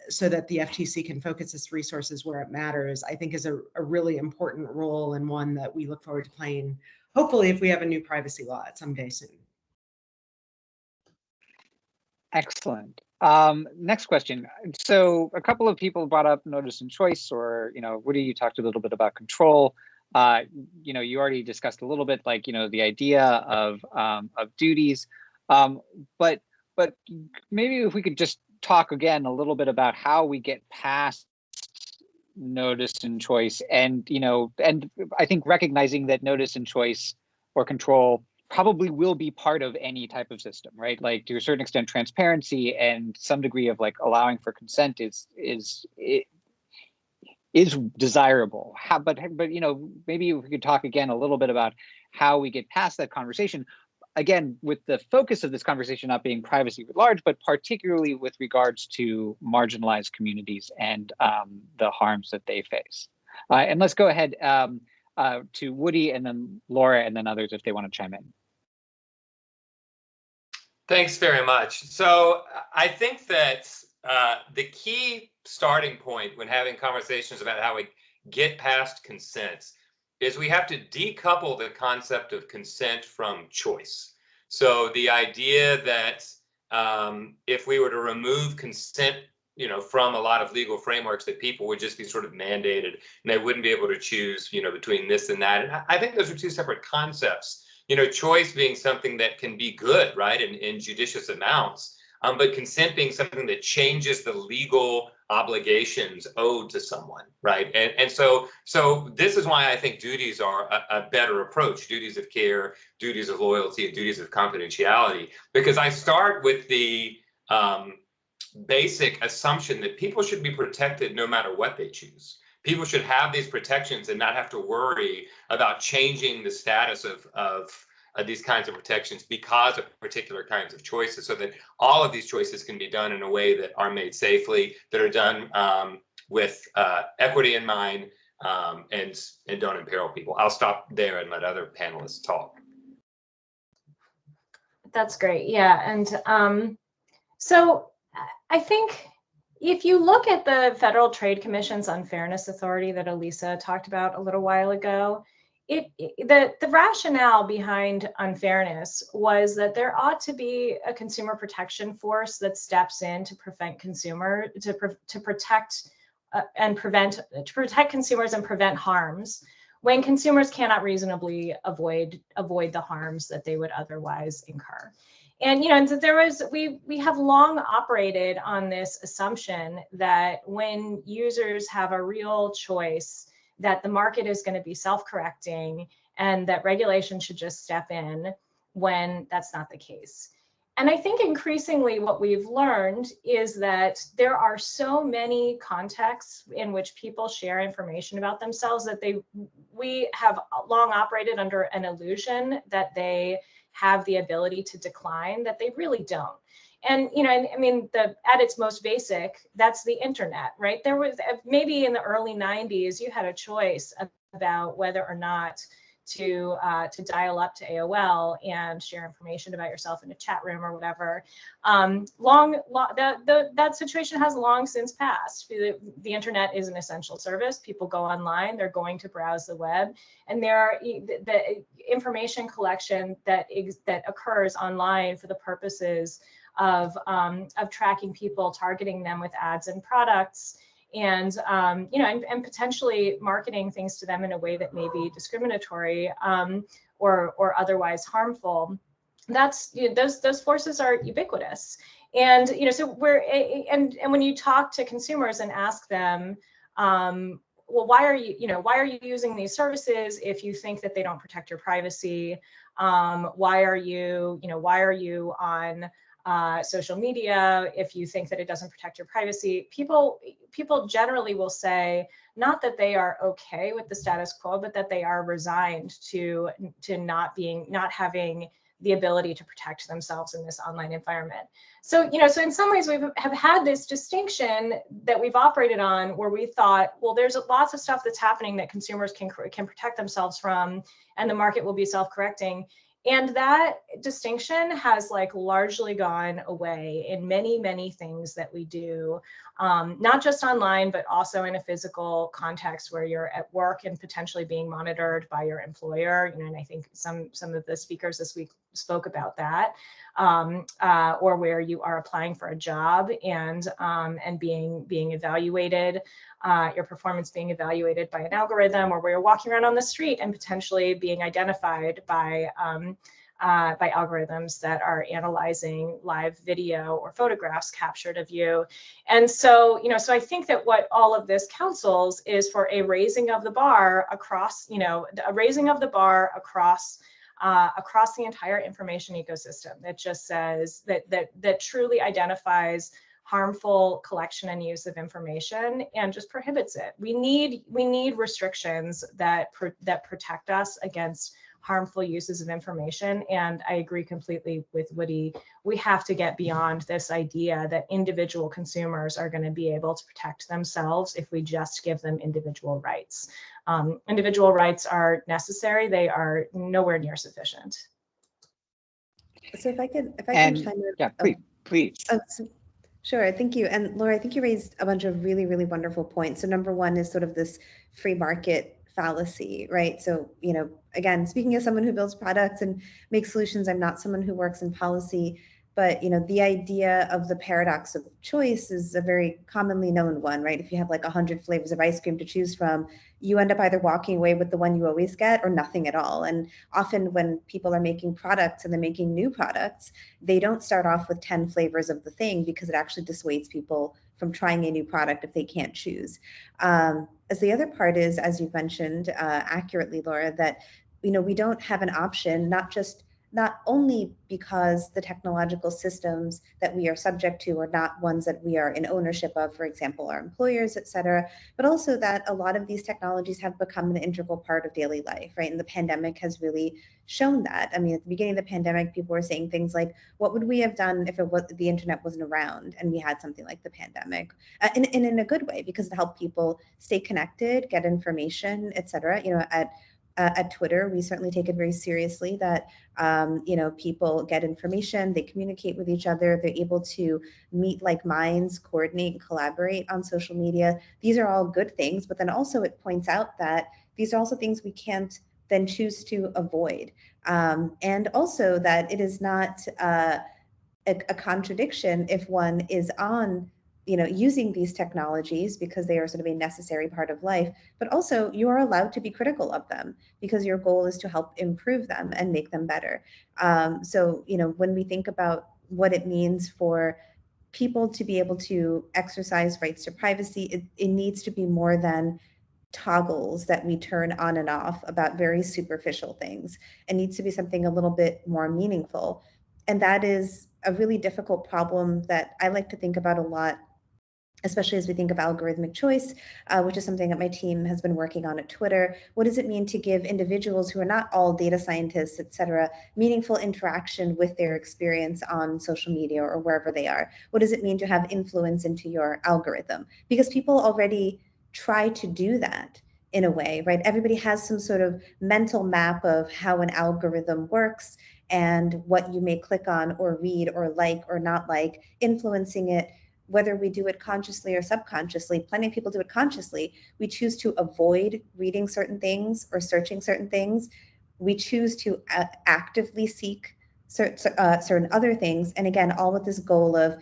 so that the FTC can focus its resources where it matters, I think is a really important role, and one that we look forward to playing, hopefully if we have a new privacy law at some day soon. Excellent. Next question. So a couple of people brought up notice and choice, or, Woody, you talked a little bit about control. You already discussed a little bit, the idea of duties. But maybe if we could just talk again a little bit about how we get past notice and choice, and, and I think recognizing that notice and choice or control probably will be part of any type of system, right? Like to a certain extent, transparency and some degree of like allowing for consent is desirable. But you know, maybe we could talk again a little bit about how we get past that conversation. Again, with the focus of this conversation not being privacy at large, but particularly with regards to marginalized communities and the harms that they face. And let's go ahead to Woody and then Laura and then others if they want to chime in. Thanks very much. So I think that the key starting point when having conversations about how we get past consent is we have to decouple the concept of consent from choice. So the idea that if we were to remove consent, you know, from a lot of legal frameworks, that people would just be sort of mandated and they wouldn't be able to choose, you know, between this and that. And I think those are two separate concepts. You know, choice being something that can be good, right, in judicious amounts, but consent being something that changes the legal obligations owed to someone, right? And so this is why I think duties are a better approach, duties of care, duties of loyalty, and duties of confidentiality, because I start with the basic assumption that people should be protected no matter what they choose. People should have these protections and not have to worry about changing the status of these kinds of protections because of particular kinds of choices, so that all of these choices can be done in a way that are made safely, that are done with equity in mind, and don't imperil people. I'll stop there and let other panelists talk. That's great. Yeah. And so I think if you look at the Federal Trade Commission's Unfairness Authority that Elisa talked about a little while ago, the rationale behind unfairness was that there ought to be a consumer protection force that steps in to prevent to protect consumers and prevent harms when consumers cannot reasonably avoid the harms that they would otherwise incur. And you know, and so we have long operated on this assumption that when users have a real choice, that the market is going to be self-correcting and that regulation should just step in when that's not the case. And I think increasingly what we've learned is that there are so many contexts in which people share information about themselves that we have long operated under an illusion that they have the ability to decline, that they really don't. And, you know, I mean, at its most basic, that's the internet, right? There was maybe in the early 90s, you had a choice about whether or not to dial up to AOL and share information about yourself in a chat room or whatever. That situation has long since passed. The internet is an essential service. People go online, they're going to browse the web, and the information collection that occurs online for the purposes of tracking people, targeting them with ads and products, and you know, and potentially marketing things to them in a way that may be discriminatory or otherwise harmful. That's, you know, those forces are ubiquitous, and you know, so and when you talk to consumers and ask them, well, why are you using these services if you think that they don't protect your privacy? Why are you on social media if you think that it doesn't protect your privacy? People generally will say not that they are okay with the status quo, but that they are resigned to not having the ability to protect themselves in this online environment. So, you know, so in some ways we have had this distinction that we've operated on where we thought, well, there's lots of stuff that's happening that consumers can protect themselves from, and the market will be self-correcting. And that distinction has like largely gone away in many, many things that we do, not just online, but also in a physical context where you're at work and potentially being monitored by your employer. You know, and I think some of the speakers this week spoke about that, or where you are applying for a job and being evaluated. Your performance being evaluated by an algorithm, or where you're walking around on the street and potentially being identified by algorithms that are analyzing live video or photographs captured of you. And so, you know, so I think that what all of this counsels is for a raising of the bar across, across the entire information ecosystem that just says that truly identifies harmful collection and use of information and just prohibits it. We need restrictions that protect us against harmful uses of information. And I agree completely with Woody. We have to get beyond this idea that individual consumers are going to be able to protect themselves if we just give them individual rights. Individual rights are necessary. They are nowhere near sufficient. So if I can chime in. Yeah, please. Sure, thank you. And Laura, I think you raised a bunch of really, really wonderful points. So number one is sort of this free market fallacy, right? So, again, speaking as someone who builds products and makes solutions, I'm not someone who works in policy, but, the idea of the paradox of choice is a very commonly known one, right? If you have like 100 flavors of ice cream to choose from, you end up either walking away with the one you always get or nothing at all. And often when people are making products and they're making new products, they don't start off with 10 flavors of the thing because it actually dissuades people from trying a new product if they can't choose. As the other part is, as you mentioned accurately, Laura, that we don't have an option, not only because the technological systems that we are subject to are not ones that we are in ownership of, for example, our employers, et cetera, but also that a lot of these technologies have become an integral part of daily life, right? And the pandemic has really shown that. I mean, at the beginning of the pandemic, people were saying things like, what would we have done if the internet wasn't around and we had something like the pandemic? And in a good way, because it helped people stay connected, get information, et cetera. At Twitter, we certainly take it very seriously that people get information, they communicate with each other, they're able to meet like minds, coordinate, and collaborate on social media. These are all good things, but then also it points out that these are also things we can't then choose to avoid. And also that it is not a contradiction if one is on using these technologies because they are sort of a necessary part of life, but also you are allowed to be critical of them because your goal is to help improve them and make them better. So, when we think about what it means for people to be able to exercise rights to privacy, it needs to be more than toggles that we turn on and off about very superficial things. It needs to be something a little bit more meaningful. And that is a really difficult problem that I like to think about a lot, especially as we think of algorithmic choice, which is something that my team has been working on at Twitter. What does it mean to give individuals who are not all data scientists, et cetera, meaningful interaction with their experience on social media or wherever they are? What does it mean to have influence into your algorithm? Because people already try to do that in a way, right? Everybody has some sort of mental map of how an algorithm works and what you may click on or read or like or not like, influencing it, whether we do it consciously or subconsciously. Plenty of people do it consciously. We choose to avoid reading certain things or searching certain things. We choose to actively seek certain other things. And again, all with this goal of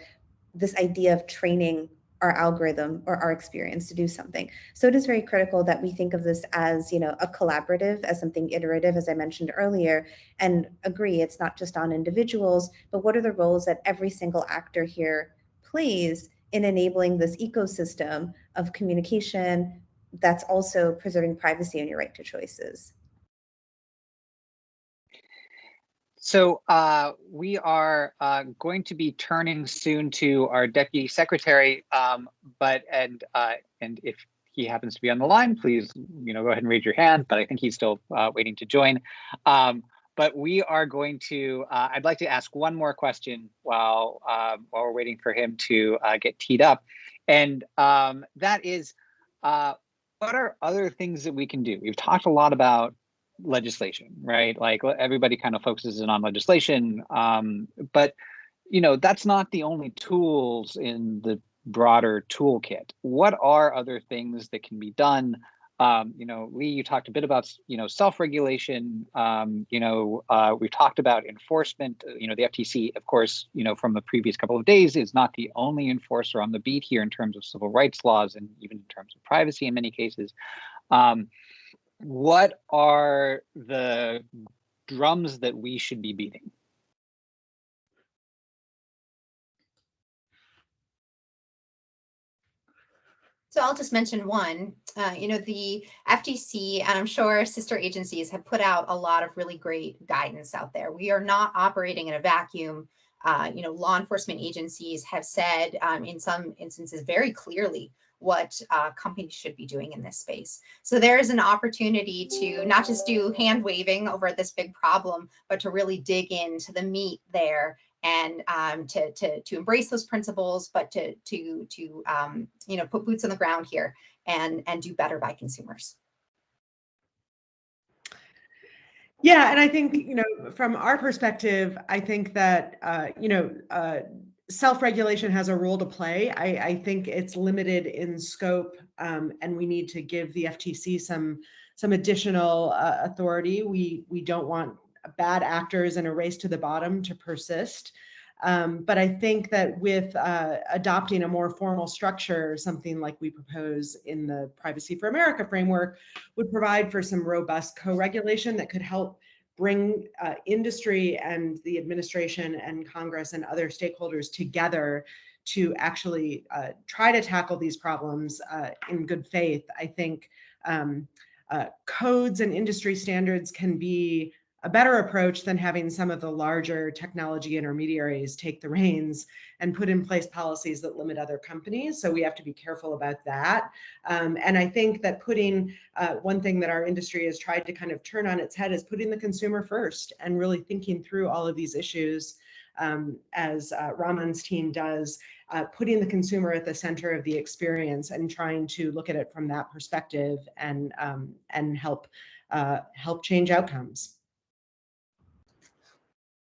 this idea of training our algorithm or our experience to do something. So it is very critical that we think of this as, a collaborative, as something iterative, as I mentioned earlier, and agree it's not just on individuals, but what are the roles that every single actor here plays in enabling this ecosystem of communication that's also preserving privacy and your right to choices. So we are going to be turning soon to our deputy secretary, and if he happens to be on the line, please go ahead and raise your hand. But I think he's still waiting to join. But we are going to. I'd like to ask one more question while we're waiting for him to get teed up, and that is, what are other things that we can do? We've talked a lot about legislation, right? Like everybody kind of focuses in on legislation, but that's not the only tools in the broader toolkit. What are other things that can be done? Lee, you talked a bit about self-regulation. We've talked about enforcement. The FTC, of course, from the previous couple of days, is not the only enforcer on the beat here in terms of civil rights laws and even in terms of privacy in many cases. What are the drums that we should be beating? So I'll just mention one. The FTC and I'm sure sister agencies have put out a lot of really great guidance out there. We are not operating in a vacuum. Law enforcement agencies have said in some instances very clearly what companies should be doing in this space. So there is an opportunity to not just do hand waving over this big problem, but to really dig into the meat there and to embrace those principles, but to put boots on the ground here and do better by consumers. Yeah, and I think, from our perspective, I think that, self-regulation has a role to play. I think it's limited in scope, and we need to give the FTC some additional authority. We don't want bad actors in a race to the bottom to persist. But I think that with adopting a more formal structure, something like we propose in the Privacy for America framework would provide for some robust co-regulation that could help bring industry and the administration and Congress and other stakeholders together to actually try to tackle these problems in good faith. I think codes and industry standards can be a better approach than having some of the larger technology intermediaries take the reins and put in place policies that limit other companies. So we have to be careful about that. And I think that putting one thing that our industry has tried to kind of turn on its head is putting the consumer first and really thinking through all of these issues as Raman's team does, putting the consumer at the center of the experience and trying to look at it from that perspective and help change outcomes.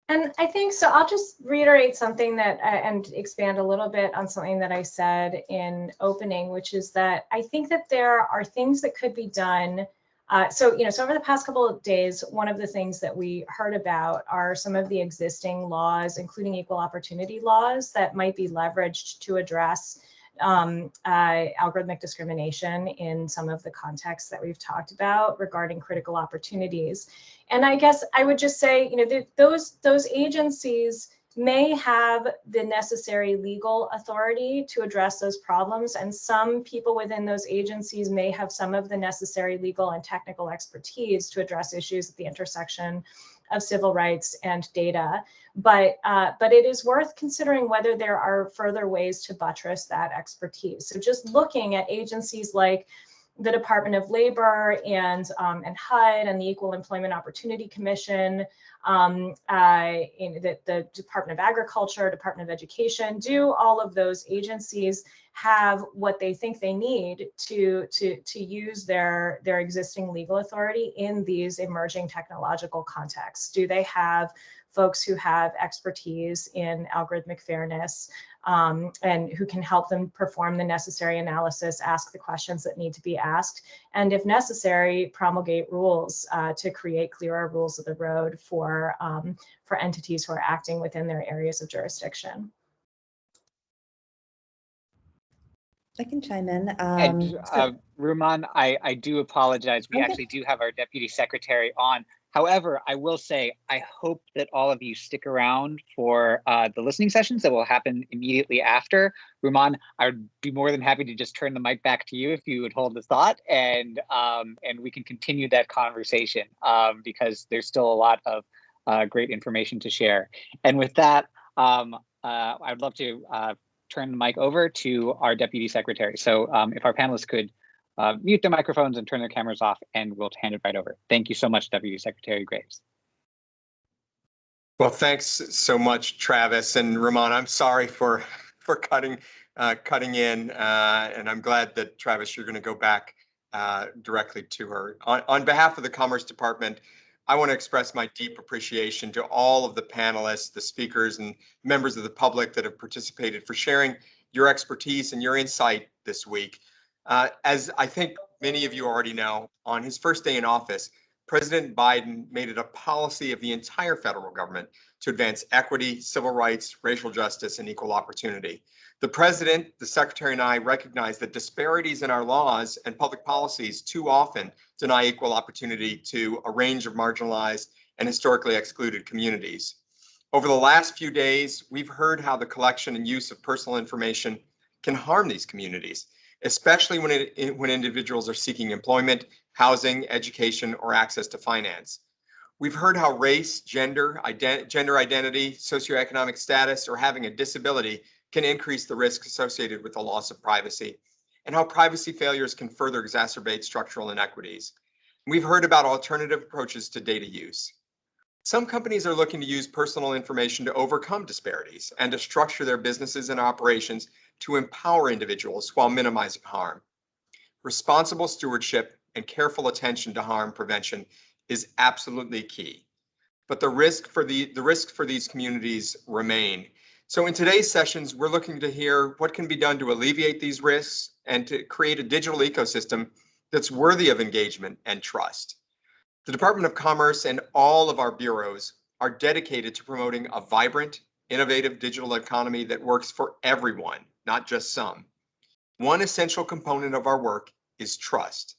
And I think so. I'll just reiterate something that and expand a little bit on something that I said in opening, which is that I think that there are things that could be done. So over the past couple of days, one of the things that we heard about are some of the existing laws, including equal opportunity laws, that might be leveraged to address algorithmic discrimination in some of the contexts that we've talked about regarding critical opportunities. And I guess I would just say, those agencies may have the necessary legal authority to address those problems, and some people within those agencies may have some of the necessary legal and technical expertise to address issues at the intersection of civil rights and data. But it is worth considering whether there are further ways to buttress that expertise. So just looking at agencies like the Department of Labor and HUD and the Equal Employment Opportunity Commission, in the Department of Agriculture, Department of Education, do all of those agencies have what they think they need to use their existing legal authority in these emerging technological contexts? Do they have folks who have expertise in algorithmic fairness and who can help them perform the necessary analysis, ask the questions that need to be asked, and if necessary, promulgate rules to create clearer rules of the road for entities who are acting within their areas of jurisdiction? I can chime in. Ruman, I do apologize. We actually do have our Deputy Secretary on. However, I will say, I hope that all of you stick around for the listening sessions that will happen immediately after. Ruman, I would be more than happy to just turn the mic back to you if you would hold the thought, and we can continue that conversation because there's still a lot of great information to share. And with that, I'd love to turn the mic over to our Deputy Secretary. So if our panelists could mute their microphones and turn their cameras off, and we'll hand it right over. Thank you so much, Deputy Secretary Graves. Well, thanks so much, Travis and Ramon. I'm sorry for cutting in, and I'm glad that, Travis, you're going to go back directly to her. On behalf of the Commerce Department, I want to express my deep appreciation to all of the panelists, the speakers, and members of the public that have participated for sharing your expertise and your insight this week. As I think many of you already know, on his first day in office, President Biden made it a policy of the entire federal government to advance equity, civil rights, racial justice, and equal opportunity. The President, the Secretary, and I recognize that disparities in our laws and public policies too often deny equal opportunity to a range of marginalized and historically excluded communities. Over the last few days, we've heard how the collection and use of personal information can harm these communities. especially when individuals are seeking employment, housing, education, or access to finance. We've heard how race, gender identity, socioeconomic status, or having a disability can increase the risk associated with the loss of privacy, and how privacy failures can further exacerbate structural inequities. We've heard about alternative approaches to data use. Some companies are looking to use personal information to overcome disparities and to structure their businesses and operations to empower individuals while minimizing harm. Responsible stewardship and careful attention to harm prevention is absolutely key. But the risks for these communities remain. So in today's sessions, we're looking to hear what can be done to alleviate these risks and to create a digital ecosystem that's worthy of engagement and trust. The Department of Commerce and all of our bureaus are dedicated to promoting a vibrant, innovative digital economy that works for everyone, not just some. One essential component of our work is trust.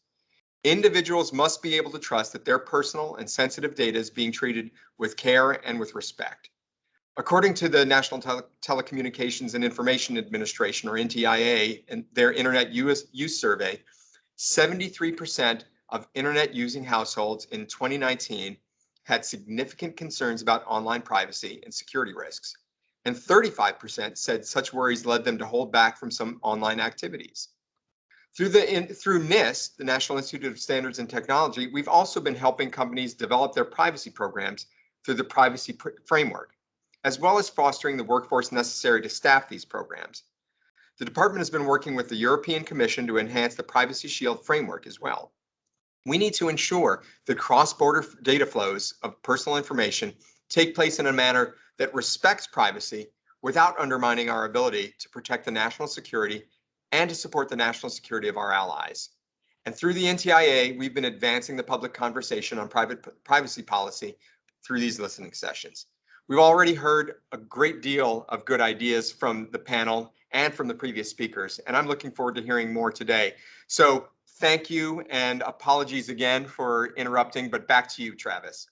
Individuals must be able to trust that their personal and sensitive data is being treated with care and with respect. According to the National Telecommunications and Information Administration, or NTIA, and their Internet use survey, 73% of Internet using households in 2019 had significant concerns about online privacy and security risks, and 35% said such worries led them to hold back from some online activities. Through NIST, the National Institute of Standards and Technology, we've also been helping companies develop their privacy programs through the privacy framework, as well as fostering the workforce necessary to staff these programs. The department has been working with the European Commission to enhance the Privacy Shield framework as well. We need to ensure that cross-border data flows of personal information take place in a manner that respects privacy without undermining our ability to protect the national security and to support the national security of our allies. And through the NTIA, we've been advancing the public conversation on privacy policy through these listening sessions. We've already heard a great deal of good ideas from the panel and from the previous speakers, and I'm looking forward to hearing more today. So thank you, and apologies again for interrupting, but back to you, Travis.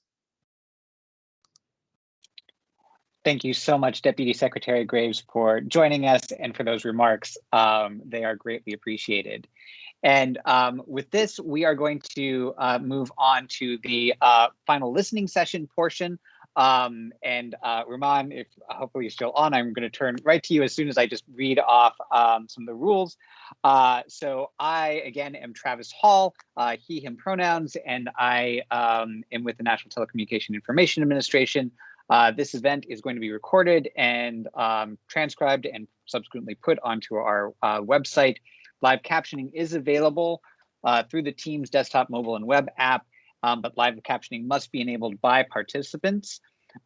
Thank you so much, Deputy Secretary Graves, for joining us and for those remarks. They are greatly appreciated. And with this, we are going to move on to the final listening session portion. Ramon, if hopefully you're still on, I'm going to turn right to you as soon as I just read off some of the rules. So I, again, am Travis Hall, he, him pronouns, and I am with the National Telecommunication Information Administration. This event is going to be recorded and transcribed and subsequently put onto our website. Live captioning is available through the Teams desktop, mobile, and web app, but live captioning must be enabled by participants.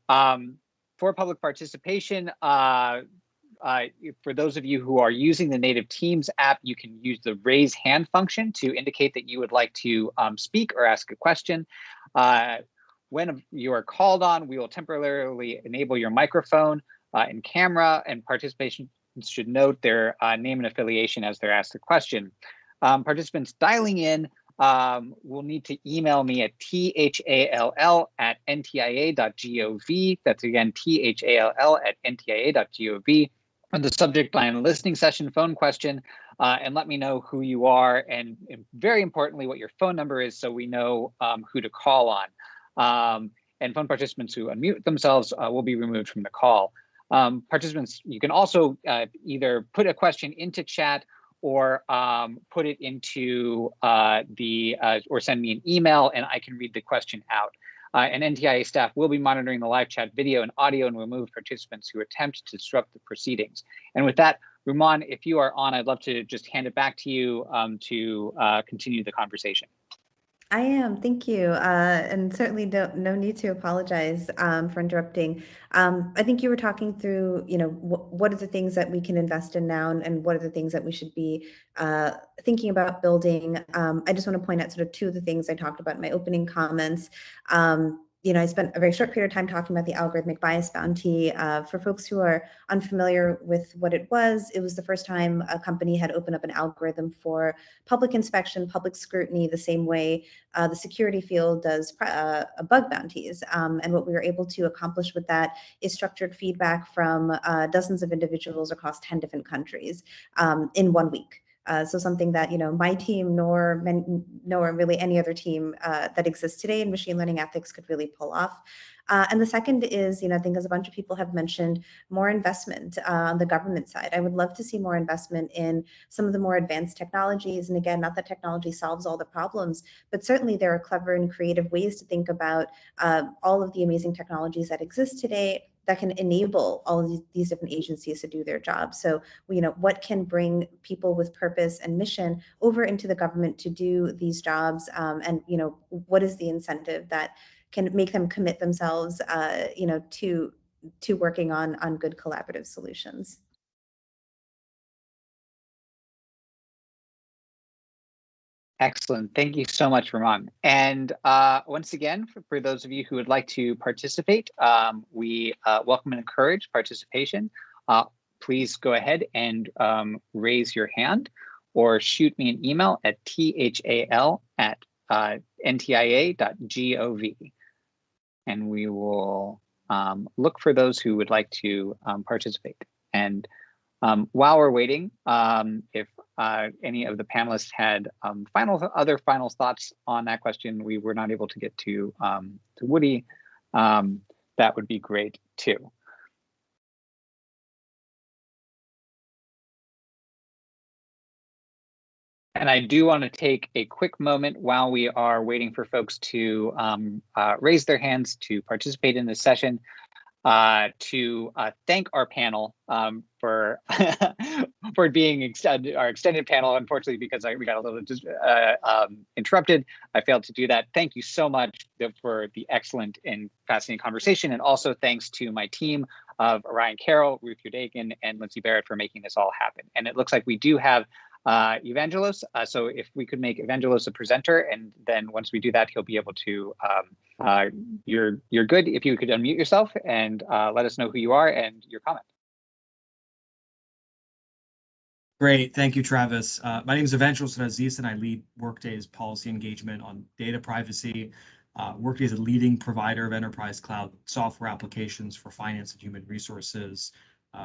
For public participation, for those of you who are using the native Teams app, you can use the raise hand function to indicate that you would like to speak or ask a question. When you are called on, we will temporarily enable your microphone and camera, and participants should note their name and affiliation as they're asked the question. Participants dialing in will need to email me at thall@ntia.gov. That's again, thall@ntia.gov. On the subject line, listening session phone question, and let me know who you are, and very importantly, what your phone number is, so we know who to call on. And phone participants who unmute themselves will be removed from the call. Participants, you can also either put a question into chat or put it into or send me an email and I can read the question out. And NTIA staff will be monitoring the live chat video and audio and remove participants who attempt to disrupt the proceedings. And with that, Ruman, if you are on, I'd love to just hand it back to you to continue the conversation. I am, thank you. And certainly no need to apologize for interrupting. I think you were talking through, what are the things that we can invest in now and what are the things that we should be thinking about building. I just want to point out sort of two of the things I talked about in my opening comments. I spent a very short period of time talking about the algorithmic bias bounty. For folks who are unfamiliar with what it was the first time a company had opened up an algorithm for public inspection, public scrutiny, the same way the security field does bug bounties. And what we were able to accomplish with that is structured feedback from dozens of individuals across 10 different countries in 1 week. So something that, my team nor really any other team that exists today in machine learning ethics could really pull off. And the second is, I think as a bunch of people have mentioned, more investment on the government side. I would love to see more investment in some of the more advanced technologies. And again, not that technology solves all the problems, but certainly there are clever and creative ways to think about all of the amazing technologies that exist today that can enable all of these different agencies to do their job. So, what can bring people with purpose and mission over into the government to do these jobs? And, what is the incentive that can make them commit themselves, to working on good collaborative solutions? Excellent. Thank you so much, Ramon. And once again, for those of you who would like to participate, we welcome and encourage participation. Please go ahead and raise your hand or shoot me an email at thal@ntia.gov. And we will look for those who would like to participate. And while we're waiting, if any of the panelists had other final thoughts on that question we were not able to get to Woody, that would be great too. And I do want to take a quick moment while we are waiting for folks to raise their hands to participate in this session to thank our panel for for being our extended panel. Unfortunately, because we got a little interrupted, I failed to do that. Thank you so much for the excellent and fascinating conversation, and also thanks to my team of Ryan Carroll, Ruth Yudagan, and Lindsay Barrett for making this all happen. And it looks like we do have Evangelos. So if we could make Evangelos a presenter, and then once we do that, he'll be able to, you're good if you could unmute yourself and let us know who you are and your comment. Great, thank you, Travis. My name is Evangelos Aziz, and I lead Workday's policy engagement on data privacy. Workday is a leading provider of enterprise cloud software applications for finance and human resources.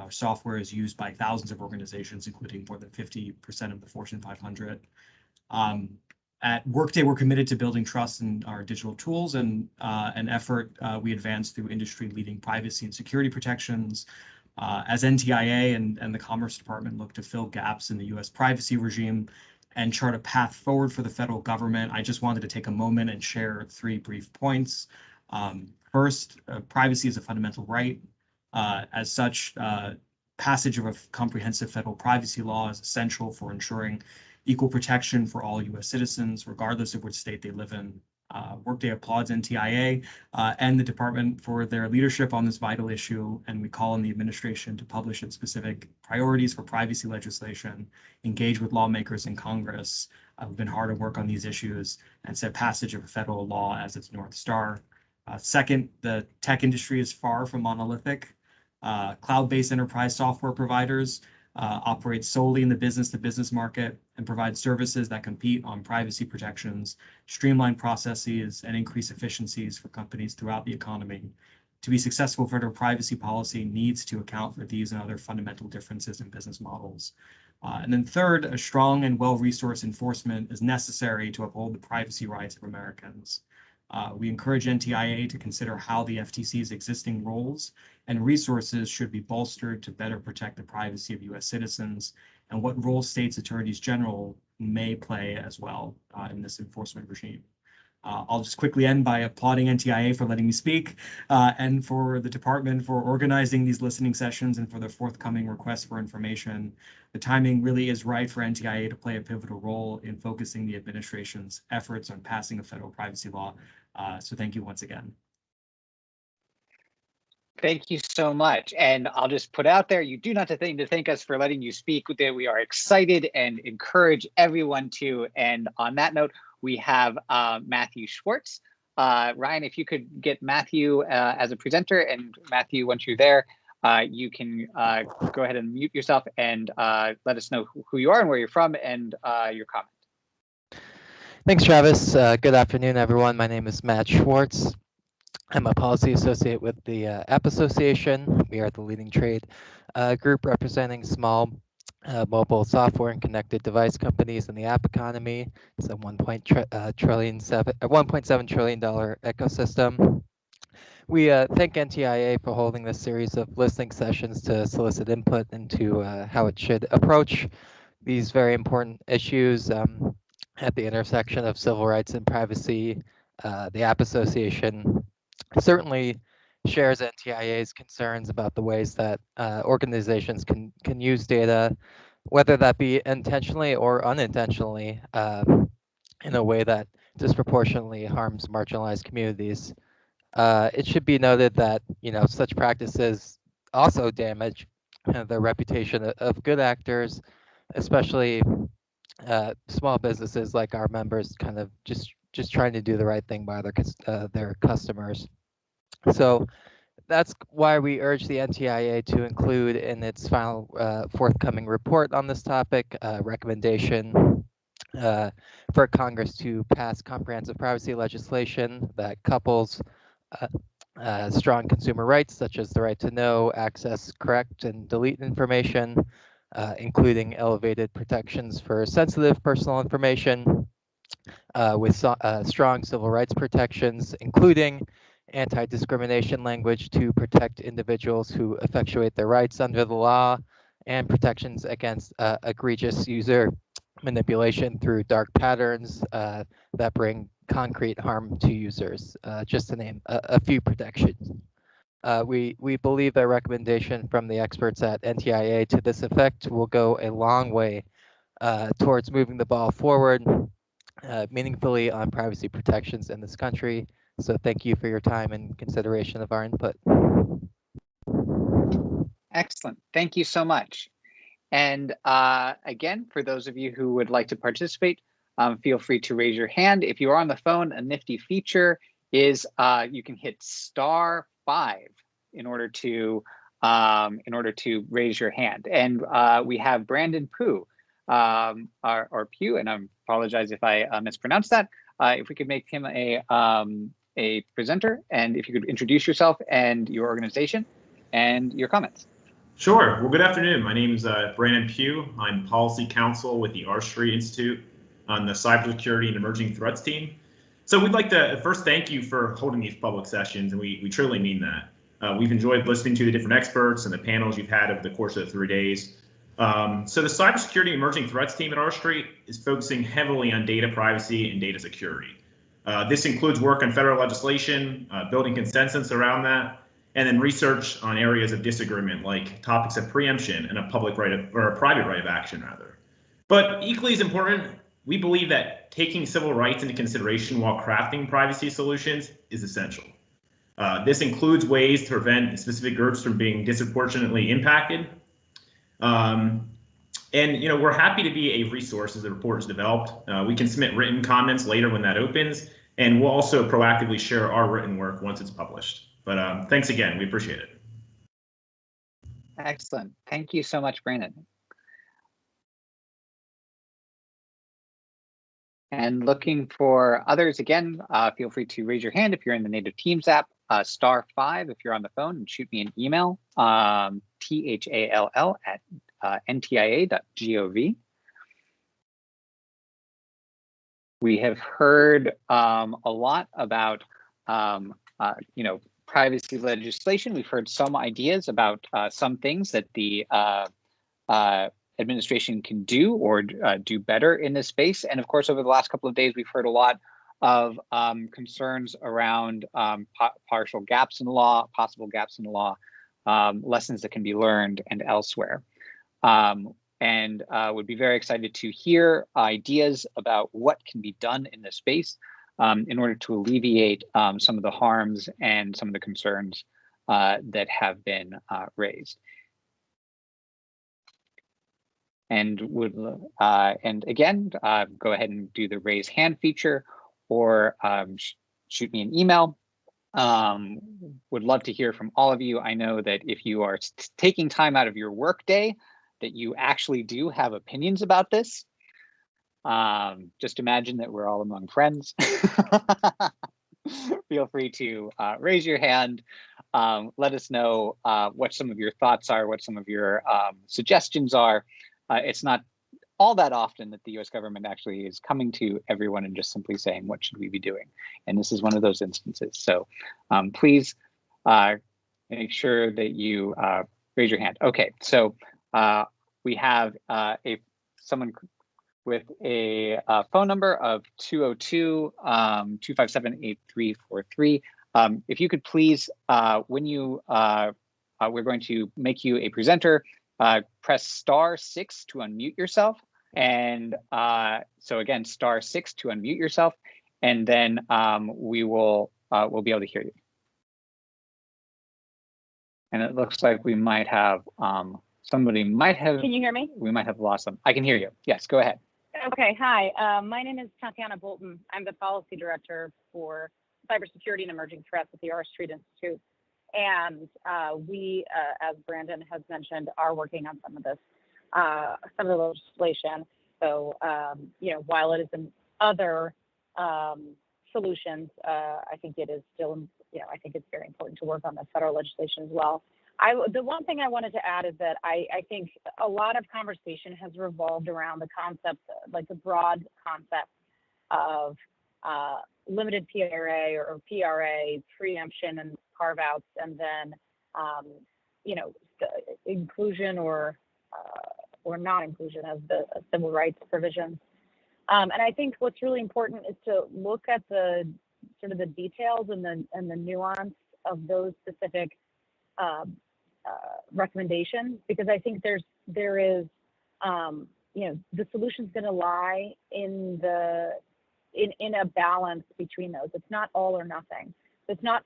Software is used by thousands of organizations, including more than 50% of the Fortune 500. At Workday, we're committed to building trust in our digital tools, and an effort we advance through industry-leading privacy and security protections. As NTIA and the Commerce Department look to fill gaps in the U.S. privacy regime and chart a path forward for the federal government, I just wanted to take a moment and share 3 brief points. First, privacy is a fundamental right. As such, passage of a comprehensive federal privacy law is essential for ensuring equal protection for all U.S. citizens, regardless of which state they live in. Workday applauds NTIA and the department for their leadership on this vital issue, and we call on the administration to publish its specific priorities for privacy legislation, engage with lawmakers in Congress. We've been hard at work on these issues and set passage of a federal law as its North Star. Second, the tech industry is far from monolithic. Cloud-based enterprise software providers operate solely in the business-to-business market and provide services that compete on privacy protections, streamline processes, and increase efficiencies for companies throughout the economy. To be successful, federal privacy policy needs to account for these and other fundamental differences in business models. And then third, a strong and well-resourced enforcement is necessary to uphold the privacy rights of Americans. We encourage NTIA to consider how the FTC's existing roles and resources should be bolstered to better protect the privacy of U.S. citizens, and what role states' attorneys general may play as well in this enforcement regime. I'll just quickly end by applauding NTIA for letting me speak, and for the department for organizing these listening sessions and for the forthcoming requests for information. The timing really is right for NTIA to play a pivotal role in focusing the administration's efforts on passing a federal privacy law. So thank you once again. Thank you so much. And I'll just put out there, you do not need to thank us for letting you speak. We are excited and encourage everyone to. And on that note, we have Matthew Schwartz. Ryan, if you could get Matthew as a presenter, and Matthew, once you're there, you can go ahead and mute yourself and let us know who you are and where you're from and your comment. Thanks, Travis. Good afternoon, everyone. My name is Matt Schwartz. I'm a policy associate with the App Association. We are the leading trade group representing small mobile software and connected device companies in the app economy. It's a $1.7 trillion ecosystem. We thank NTIA for holding this series of listening sessions to solicit input into how it should approach these very important issues at the intersection of civil rights and privacy. The App Association certainly shares NTIA's concerns about the ways that organizations can use data, whether that be intentionally or unintentionally, in a way that disproportionately harms marginalized communities. It should be noted that such practices also damage the reputation of good actors, especially small businesses like our members, kind of just trying to do the right thing by their customers. So that's why we urge the NTIA to include in its final forthcoming report on this topic recommendation for Congress to pass comprehensive privacy legislation that couples strong consumer rights, such as the right to know, access, correct, and delete information, including elevated protections for sensitive personal information, with strong civil rights protections, including anti-discrimination language to protect individuals who effectuate their rights under the law, and protections against egregious user manipulation through dark patterns that bring concrete harm to users, just to name a few protections. We believe that recommendation from the experts at NTIA to this effect will go a long way towards moving the ball forward meaningfully on privacy protections in this country. So thank you for your time and consideration of our input. Excellent. Thank you so much. And again, for those of you who would like to participate, feel free to raise your hand. If you are on the phone, a nifty feature is you can hit *5 in order to raise your hand. And we have Brandon Pugh, or Pugh, and I apologize if I mispronounced that. If we could make him a presenter, and if you could introduce yourself and your organization and your comments. Sure. Well, good afternoon. My name is Brandon Pugh. I'm Policy Counsel with the R Street Institute on the Cybersecurity and Emerging Threats team. So we'd like to first thank you for holding these public sessions, and we truly mean that. We've enjoyed listening to the different experts and the panels you've had over the course of the 3 days. So the Cybersecurity and Emerging Threats team at R Street is focusing heavily on data privacy and data security. This includes work on federal legislation, building consensus around that, and then research on areas of disagreement like topics of preemption and a public right of, or a private right of action rather. But equally as important, we believe that taking civil rights into consideration while crafting privacy solutions is essential. This includes ways to prevent specific groups from being disproportionately impacted. And we're happy to be a resource as the report is developed. We can submit written comments later when that opens, and we'll also proactively share our written work once it's published. But thanks again, we appreciate it. Excellent. Thank you so much, Brandon. And looking for others, again, feel free to raise your hand if you're in the Native Teams app, *5 if you're on the phone, and shoot me an email, thall@ntia.gov. We have heard a lot about privacy legislation. We've heard some ideas about some things that the administration can do or do better in this space. And of course, over the last couple of days, we've heard a lot of concerns around partial gaps in the law, possible gaps in the law, lessons that can be learned and elsewhere. And would be very excited to hear ideas about what can be done in this space in order to alleviate some of the harms and some of the concerns that have been raised. And again, go ahead and do the raise hand feature, or shoot me an email. Would love to hear from all of you. I know that if you are taking time out of your workday, that you actually do have opinions about this. Just imagine that we're all among friends. Feel free to raise your hand. Let us know what some of your thoughts are, what some of your suggestions are, it's not all that often that the US government actually is coming to everyone and just simply saying, what should we be doing? And this is one of those instances. So please make sure that you raise your hand. Okay, so we have someone with a phone number of 202-257-8343. If you could please, when you, we're going to make you a presenter, press *6 to unmute yourself. And so again, *6 to unmute yourself, and then we'll be able to hear you. And it looks like we might have somebody might have. Can you hear me? We might have lost them. I can hear you. Yes, go ahead. Okay, hi. My name is Tatiana Bolton. I'm the policy director for cybersecurity and emerging threats at the R Street Institute. And we, as Brandon has mentioned, are working on some of this, some of the legislation. So, you know, while it is in other solutions, I think it is still, you know, I think it's very important to work on the federal legislation as well. The one thing I wanted to add is that I think a lot of conversation has revolved around the concept, like the broad concept of limited PRA or PRA, preemption and carve-outs, and then, you know, inclusion or non-inclusion of the civil rights provisions. And I think what's really important is to look at the sort of the details and the nuance of those specific recommendations, because I think there is, you know, the solution's going to lie in a balance between those. It's not all or nothing. It's not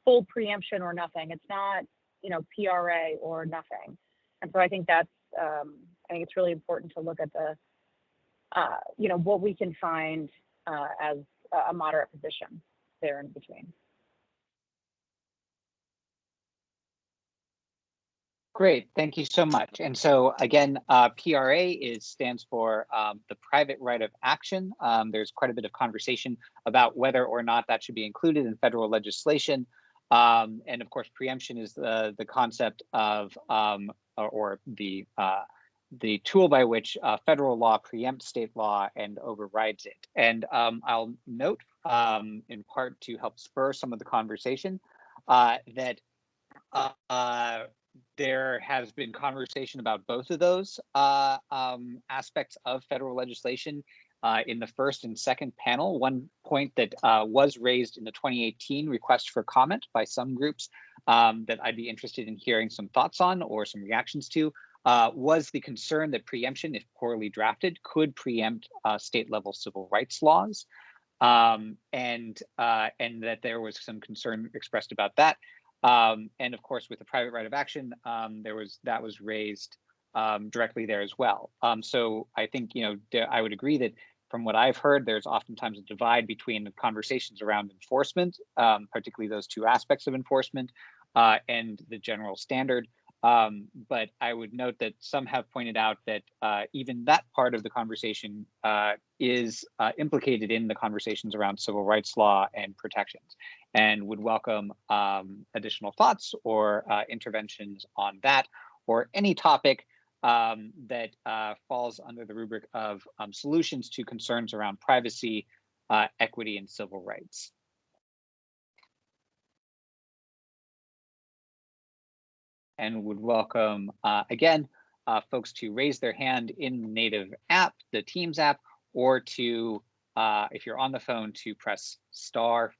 full preemption or nothing. It's not, you know, PRA or nothing. And so I think that's, I think it's really important to look at the, you know, what we can find as a moderate position there in between. Great, thank you so much. And so again, PRA stands for the private right of action. There's quite a bit of conversation about whether or not that should be included in federal legislation. And of course, preemption is the concept of, or the tool by which federal law preempts state law and overrides it. And I'll note, in part to help spur some of the conversation, that there has been conversation about both of those aspects of federal legislation in the first and second panel. One point that was raised in the 2018 request for comment by some groups that I'd be interested in hearing some thoughts on or some reactions to was the concern that preemption, if poorly drafted, could preempt state level civil rights laws. And that there was some concern expressed about that. And of course, with the private right of action, that was raised directly there as well. So I think, you know, I would agree that from what I've heard, there's oftentimes a divide between the conversations around enforcement, particularly those two aspects of enforcement, and the general standard. But I would note that some have pointed out that even that part of the conversation is implicated in the conversations around civil rights law and protections, and would welcome additional thoughts or interventions on that, or any topic that falls under the rubric of solutions to concerns around privacy, equity, and civil rights. And would welcome, again, folks to raise their hand in the native app, the Teams app, or to, if you're on the phone, to press *5.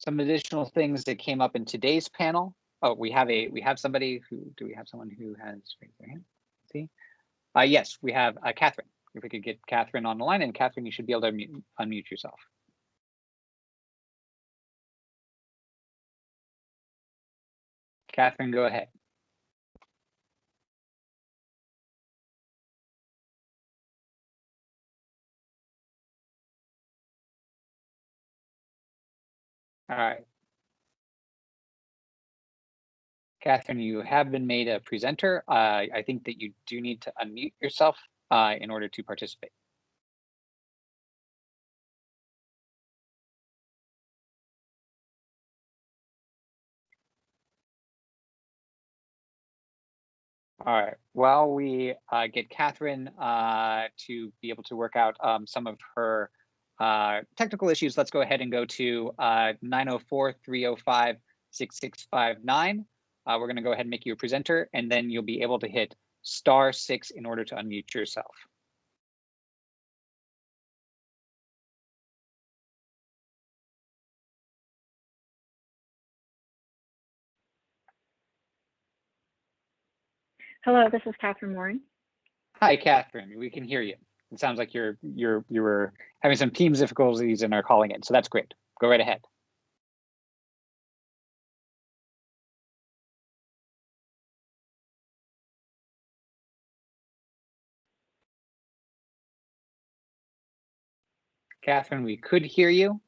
Some additional things that came up in today's panel. Oh, we have somebody who, do we have someone who has raised their hand? Let's see. Yes, we have Catherine. If we could get Catherine on the line, and Catherine, you should be able to unmute yourself. Catherine, go ahead. All right. Catherine, you have been made a presenter. I think that you do need to unmute yourself in order to participate. All right, while we get Catherine to be able to work out some of her technical issues, let's go ahead and go to 904-305-6659. We're going to go ahead and make you a presenter, and then you'll be able to hit *6 in order to unmute yourself. Hello, this is Catherine Warren. Hi, Catherine. We can hear you. It sounds like you were having some Teams difficulties and are calling in, so that's great. Go right ahead. Catherine, we could hear you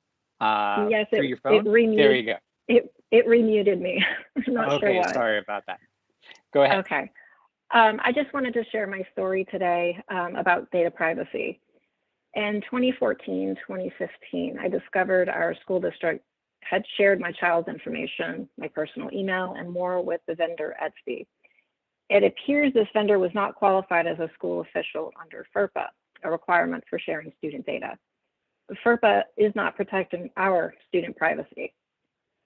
Yes, through your phone. There you go. It remuted me. I'm not sure why. Okay, sorry about that. Go ahead. Okay. I just wanted to share my story today about data privacy. In 2014, 2015, I discovered our school district had shared my child's information, my personal email, and more with the vendor Etsy. It appears this vendor was not qualified as a school official under FERPA, a requirement for sharing student data. FERPA is not protecting our student privacy.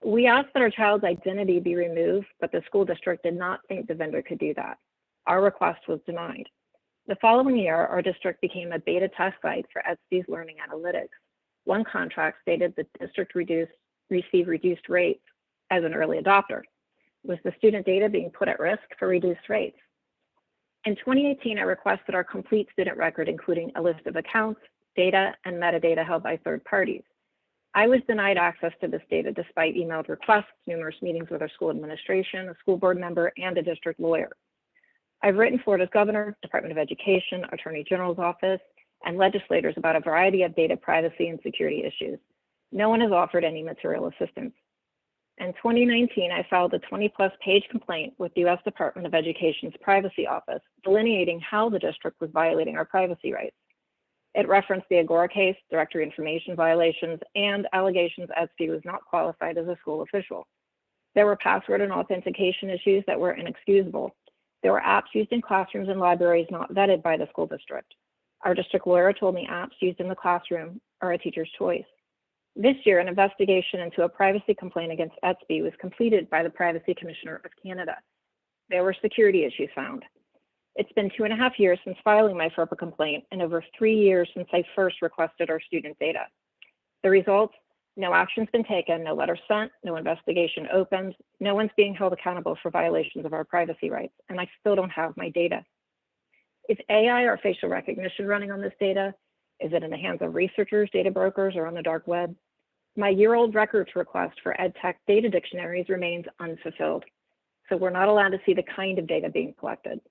We asked that our child's identity be removed, but the school district did not think the vendor could do that. Our request was denied. The following year, our district became a beta test site for Etsy's learning analytics. One contract stated the district received reduced rates as an early adopter. Was the student data being put at risk for reduced rates? In 2018, I requested our complete student record, including a list of accounts, data, and metadata held by third parties. I was denied access to this data despite emailed requests, numerous meetings with our school administration, a school board member, and a district lawyer. I've written Florida's governor, Department of Education, Attorney General's office, and legislators about a variety of data privacy and security issues. No one has offered any material assistance. In 2019, I filed a 20-plus page complaint with the U.S. Department of Education's Privacy Office, delineating how the district was violating our privacy rights. It referenced the Agora case, directory information violations, and allegations Etsy was not qualified as a school official. There were password and authentication issues that were inexcusable. There were apps used in classrooms and libraries not vetted by the school district. Our district lawyer told me apps used in the classroom are a teacher's choice. This year, an investigation into a privacy complaint against Etsy was completed by the Privacy Commissioner of Canada. There were security issues found. It's been 2.5 years since filing my FERPA complaint and over 3 years since I first requested our student data. The results: no action's been taken, no letter sent, no investigation opened, no one's being held accountable for violations of our privacy rights, and I still don't have my data. Is AI or facial recognition running on this data? Is it in the hands of researchers, data brokers, or on the dark web? My year-old records request for EdTech data dictionaries remains unfulfilled, so we're not allowed to see the kind of data being collected.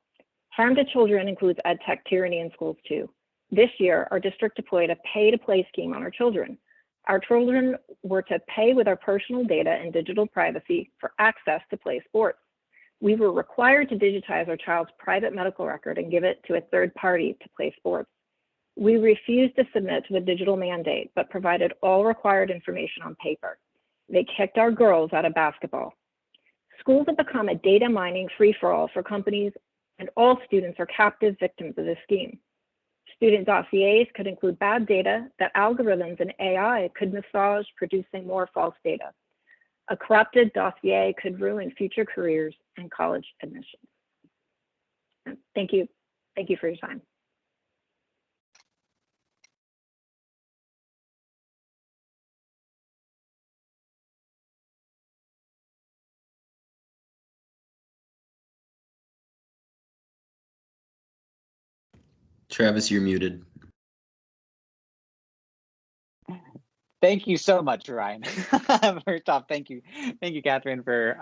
Harm to children includes EdTech tyranny in schools too. This year, our district deployed a pay-to-play scheme on our children. Our children were to pay with our personal data and digital privacy for access to play sports. We were required to digitize our child's private medical record and give it to a third party to play sports. We refused to submit to the digital mandate, but provided all required information on paper. They kicked our girls out of basketball. Schools have become a data mining free-for-all for companies, and all students are captive victims of this scheme. Student dossiers could include bad data that algorithms and AI could massage, producing more false data. A corrupted dossier could ruin future careers and college admissions. Thank you. Thank you for your time. Travis, you're muted. Thank you so much, Ryan. First off, thank you, Catherine, for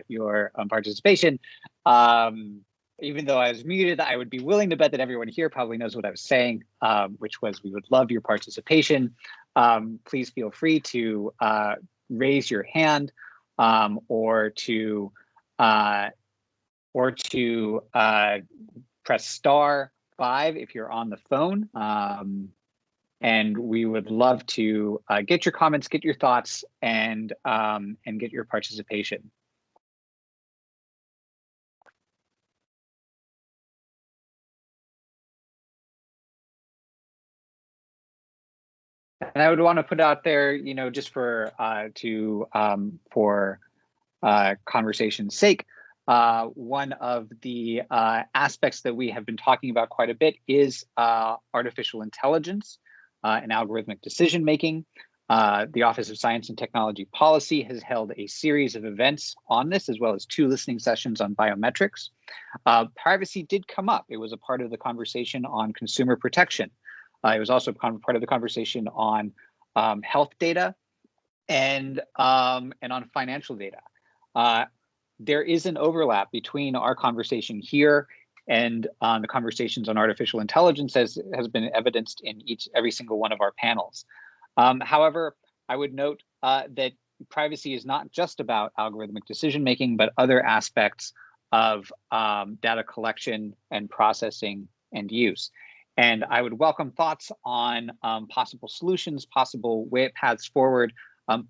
your participation. Even though I was muted, I would be willing to bet that everyone here probably knows what I was saying, which was we would love your participation. Please feel free to raise your hand or to or to press *5 if you're on the phone. And we would love to get your comments, get your thoughts, and get your participation. And I would want to put out there, you know, just for conversation's sake, one of the aspects that we have been talking about quite a bit is artificial intelligence and algorithmic decision making. The Office of Science and Technology Policy has held a series of events on this, as well as 2 listening sessions on biometrics. Privacy did come up. It was a part of the conversation on consumer protection. It was also part of the conversation on health data and on financial data. There is an overlap between our conversation here and the conversations on artificial intelligence, as has been evidenced in every single one of our panels. However, I would note that privacy is not just about algorithmic decision making, but other aspects of data collection and processing and use. And I would welcome thoughts on possible solutions, possible paths forward,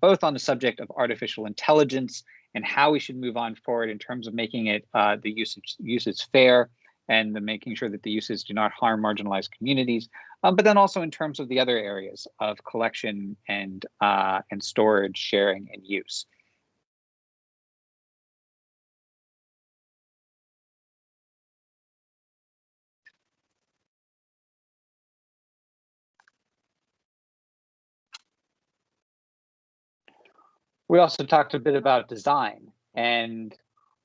both on the subject of artificial intelligence and how we should move on forward in terms of making it the usage fair and making sure that the uses do not harm marginalized communities, but then also in terms of the other areas of collection and storage, sharing, and use. We also talked a bit about design and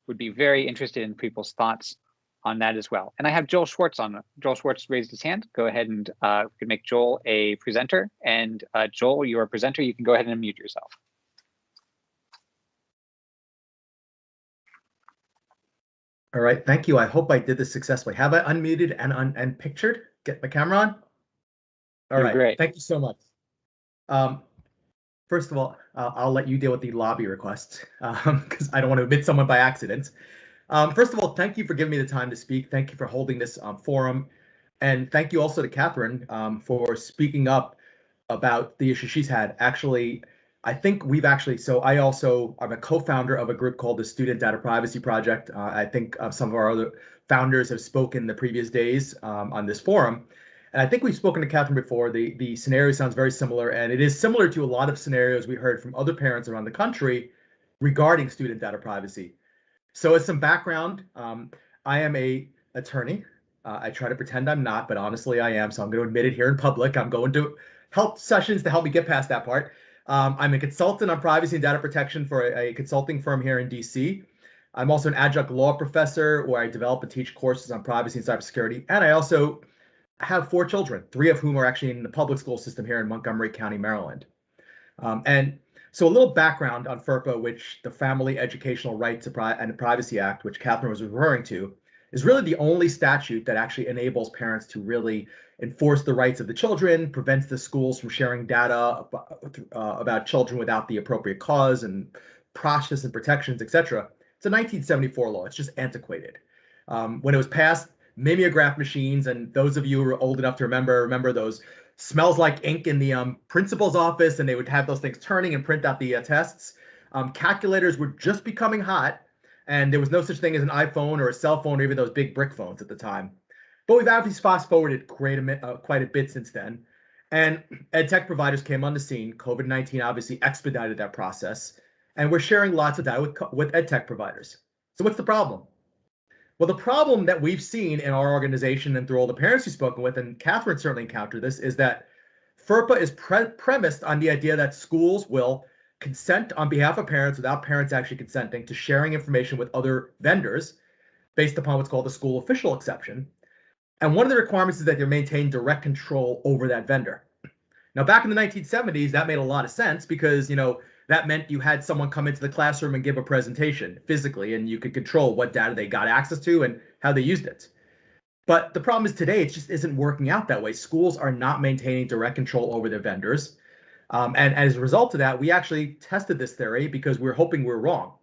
would be very interested in people's thoughts on that as well. And I have Joel Schwartz on. Joel Schwartz raised his hand. Go ahead and we can make Joel a presenter. And Joel, you're a presenter. You can go ahead and unmute yourself. All right, thank you. I hope I did this successfully. Have I unmuted and pictured? Get my camera on? All right, great. Thank you so much. First of all, I'll let you deal with the lobby requests because I don't want to omit someone by accident. First of all, thank you for giving me the time to speak. Thank you for holding this forum. And thank you also to Catherine for speaking up about the issue she's had. Actually, I think so I also am a co-founder of a group called the Student Data Privacy Project. I think some of our other founders have spoken the previous days on this forum. And I think we've spoken to Catherine before. The scenario sounds very similar, and it is similar to a lot of scenarios we heard from other parents around the country regarding student data privacy. So as some background, I am an attorney. I try to pretend I'm not, but honestly I am, so I'm going to admit it here in public. I'm going to help sessions to help me get past that part. I'm a consultant on privacy and data protection for a consulting firm here in DC. I'm also an adjunct law professor where I develop and teach courses on privacy and cybersecurity, and I also have 4 children, 3 of whom are actually in the public school system here in Montgomery County, Maryland. And so a little background on FERPA, which the Family Educational Rights and Privacy Act, which Catherine was referring to, is really the only statute that actually enables parents to really enforce the rights of the children, prevents the schools from sharing data about children without the appropriate cause and process and protections, etc. It's a 1974 law. It's just antiquated. When it was passed, mimeograph machines, and those of you who are old enough to remember those smells like ink in the principal's office, and they would have those things turning and print out the tests. Calculators were just becoming hot, and there was no such thing as an iPhone or a cell phone or even those big brick phones at the time. But we've obviously fast forwarded quite a bit since then, and ed tech providers came on the scene. COVID-19 obviously expedited that process, and we're sharing lots of data with ed tech providers. So what's the problem? Well, the problem that we've seen in our organization and through all the parents we've spoken with, and Catherine certainly encountered this, is that FERPA is premised on the idea that schools will consent on behalf of parents without parents actually consenting to sharing information with other vendors based upon what's called the school official exception. And one of the requirements is that they maintain direct control over that vendor. Now, back in the 1970s, that made a lot of sense because, that meant you had someone come into the classroom and give a presentation physically, and you could control what data they got access to and how they used it. But the problem is today, it just isn't working out that way. Schools are not maintaining direct control over their vendors. And as a result of that, we actually tested this theory because we were hoping we were wrong.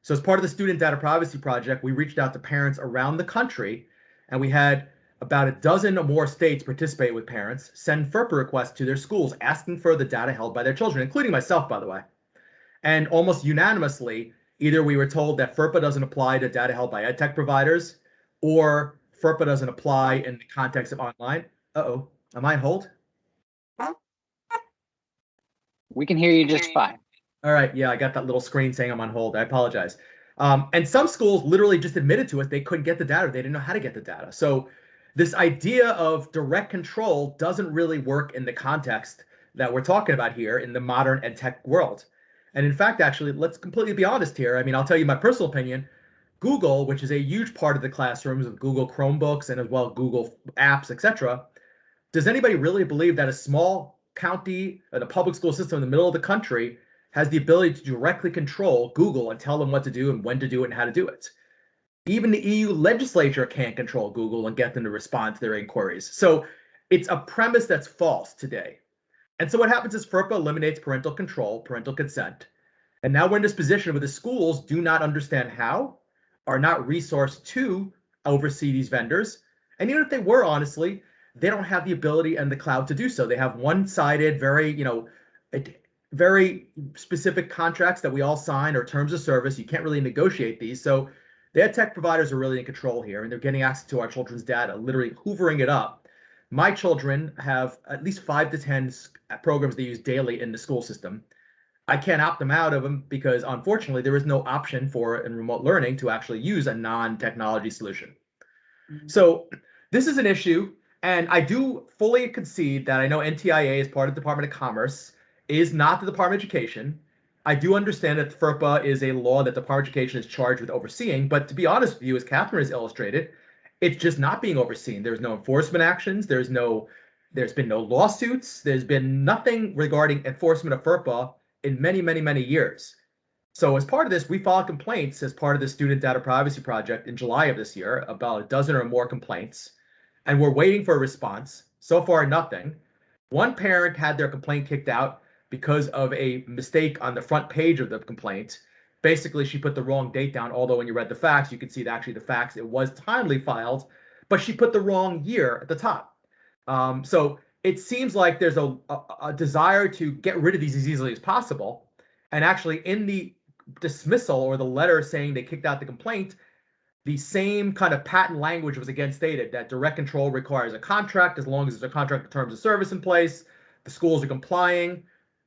So as part of the Student Data Privacy Project, we reached out to parents around the country, and we had about a dozen or more states participate with parents, send FERPA requests to their schools asking for the data held by their children, including myself, by the way. And almost unanimously, either we were told that FERPA doesn't apply to data held by EdTech providers, or FERPA doesn't apply in the context of online. Uh-oh, am I on hold? We can hear you just fine. All right, yeah, I got that little screen saying I'm on hold. I apologize. And some schools literally just admitted to us they couldn't get the data. They didn't know how to get the data. So this idea of direct control doesn't really work in the context that we're talking about here in the modern ed tech world. And in fact, actually, let's completely be honest here. I mean, I'll tell you my personal opinion. Google, which is a huge part of the classrooms of Google Chromebooks and as well Google apps, etc. Does anybody really believe that a small county and a public school system in the middle of the country has the ability to directly control Google and tell them what to do and when to do it and how to do it? Even the EU legislature can't control Google and get them to respond to their inquiries. So it's a premise that's false today. And so what happens is FERPA eliminates parental control, parental consent. And now we're in this position where the schools do not understand how, are not resourced to oversee these vendors. And even if they were, honestly, they don't have the ability and the cloud to do so. They have one-sided, very specific contracts that we all sign or terms of service. You can't really negotiate these. So the ed tech providers are really in control here, and they're getting access to our children's data, literally hoovering it up. My children have at least 5 to 10 programs they use daily in the school system. I can't opt them out of them because, unfortunately, there is no option for in remote learning to actually use a non-technology solution. So this is an issue, and I do fully concede that I know NTIA, as part of the Department of Commerce, is not the Department of Education. I do understand that FERPA is a law that the Department of Education is charged with overseeing, but to be honest with you, as Catherine has illustrated, it's just not being overseen. There's no enforcement actions. There's been no lawsuits. There's been nothing regarding enforcement of FERPA in many, many, many years. So as part of this, we filed complaints as part of the Student Data Privacy Project in July of this year, about a dozen or more complaints, and we're waiting for a response. So far, nothing. One parent had their complaint kicked out because of a mistake on the front page of the complaint. Basically, she put the wrong date down, although when you read the facts, you could see that actually the facts, it was timely filed, but she put the wrong year at the top. So it seems like there's a desire to get rid of these as easily as possible. And actually in the dismissal or the letter saying they kicked out the complaint, the same kind of patent language was again stated that direct control requires a contract as long as there's a contract of terms of service in place, the schools are complying,